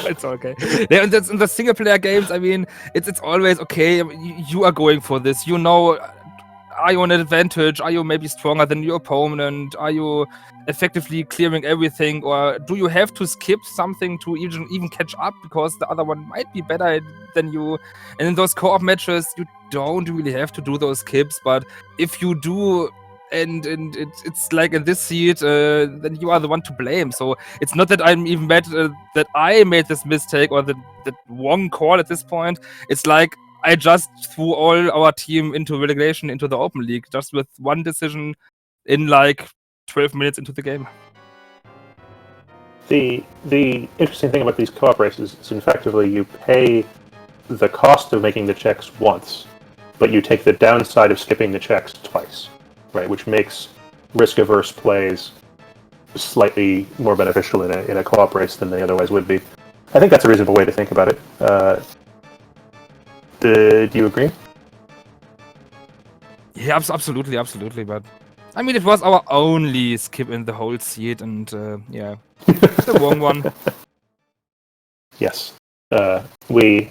it's okay. Yeah, in the single player games, I mean, it's always okay. You are going for this. You know, are you on an advantage? Are you maybe stronger than your opponent? Are you effectively clearing everything, or do you have to skip something to even catch up because the other one might be better than you? And in those co-op matches, you don't really have to do those skips, but if you do. And it's like in this seed, then you are the one to blame. So it's not that I'm even mad that I made this mistake or that wrong call at this point. It's like I just threw all our team into relegation into the Open League just with one decision in like 12 minutes into the game. The interesting thing about these co-op races is effectively you pay the cost of making the checks once, but you take the downside of skipping the checks twice. Right, which makes risk-averse plays slightly more beneficial in a co-op race than they otherwise would be. I think that's a reasonable way to think about it. Do you agree? Yeah, absolutely. But I mean, it was our only skip in the whole seed, and yeah, the wrong one. Yes. We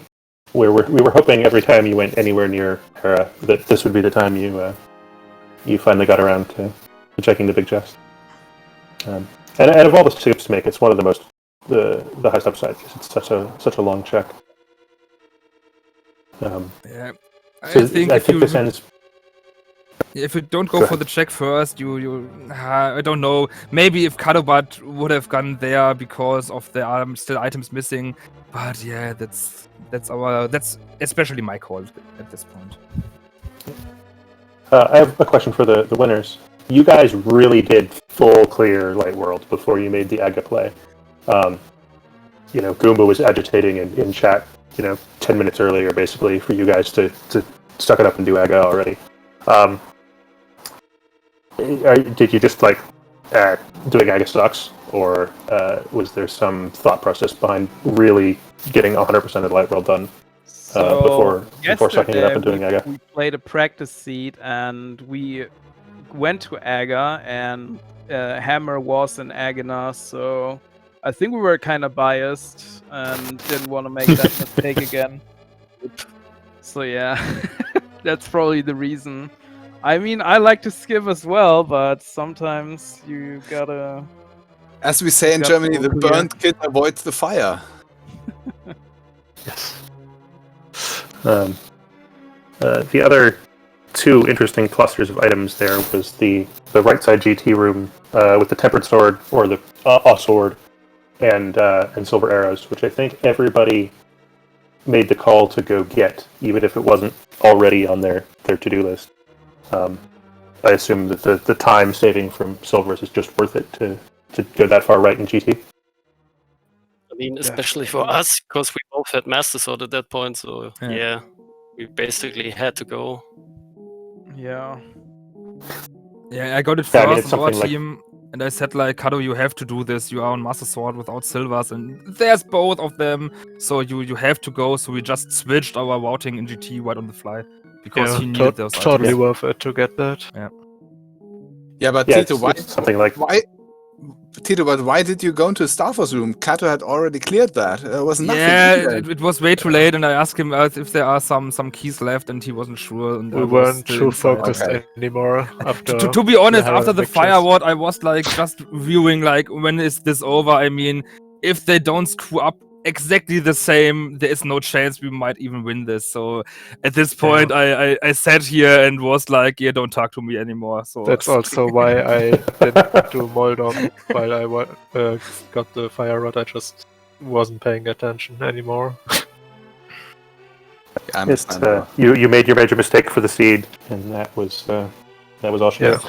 were hoping every time you went anywhere near Hera that this would be the time you finally got around to checking the big chest. And of all the skips to make, it's one of the highest upside because it's such a long check. Yeah, So I think this ends. If you don't go for the check first, I don't know. Maybe if Catobat would have gone there because of the still items missing, but yeah, that's especially my call at this point. I have a question for the winners. You guys really did full clear Light World before you made the Aga play. Goomba was agitating in chat, 10 minutes earlier, basically, for you guys to suck it up and do Aga already. did you just like doing Aga sucks, or was there some thought process behind really getting 100% of the light world done before sucking it up and doing Aga? We played a practice seed and we went to Aga, and Hammer was in Agana, so I think we were kind of biased and didn't want to make that mistake again. So yeah, that's probably the reason. I mean, I like to skip as well, but sometimes you gotta... As we say in Germany, the burnt kid avoids the fire. Yes. The other two interesting clusters of items there was the right side GT room with the tempered sword, or the sword, and silver arrows, which I think everybody made the call to go get, even if it wasn't already on their to-do list. I assume that the time saving from silvers is just worth it to go that far right in GT. I mean, especially for us, because we both had Master Sword at that point, so yeah, we basically had to go. Yeah. Yeah, I got it first on our team, and I said like, Cato, you have to do this. You are on Master Sword without silvers, and there's both of them, so you have to go. So we just switched our routing in GT right on the fly because he needed those items. Totally worth it to get that. Yeah, but Teto, why did you go into the Star Force room? Cato had already cleared that. There was nothing. Yeah, it was way too late, and I asked him if there are some keys left, and he wasn't sure. And we weren't too focused anymore. After to be honest, after the fire ward, I was like just viewing like, when is this over? I mean, if they don't screw up exactly the same, there is no chance we might even win this. So at this point, I sat here and was like, yeah, don't talk to me anymore. So that's also why I didn't do Moldom while I got the fire rod. I just wasn't paying attention anymore. You made your major mistake for the seed, and that was all she did.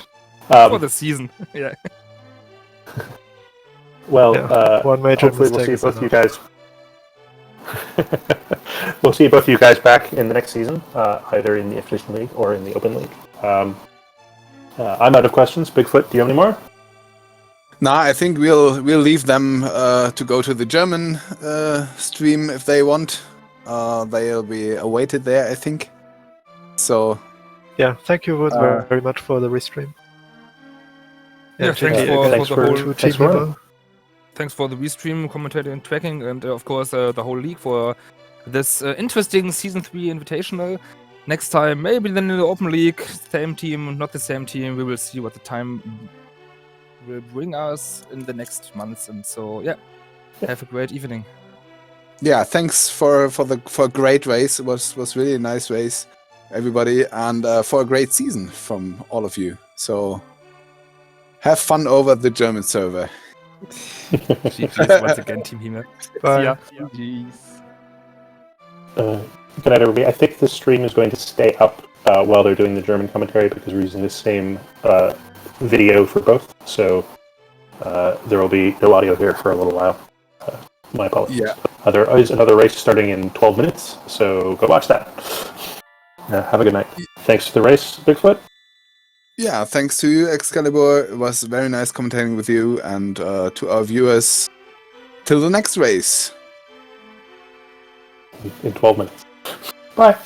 For the season. Yeah. Well, one major hopefully mistake. We'll see both of you guys. We'll see both of you guys back in the next season, either in the Invitational League or in the Open League. I'm out of questions. Bigfoot, do you have any more? Nah, I think we'll leave them to go to the German stream if they want. They'll be awaited there, I think. So. Yeah, thank you very much for the restream. Yeah, thanks for the restream, commentating and tracking, and of course the whole league for this interesting Season 3 Invitational. Next time, maybe then in the Open League, same team, not the same team. We will see what the time will bring us in the next months. And so, have a great evening. Yeah, thanks for a great race. It was really a nice race, everybody, and for a great season from all of you. So have fun over the German server. GG's once again, Team Hime. Bye. GG's. Good night, everybody. I think this stream is going to stay up while they're doing the German commentary, because we're using the same video for both. So there will be no audio here for a little while. My apologies. Yeah. There is another race starting in 12 minutes, so go watch that. Have a good night. Thanks for the race, Bigfoot. Yeah, thanks to you, Excalibur. It was very nice commentating with you, and to our viewers. Till the next race. In 12 minutes. Bye.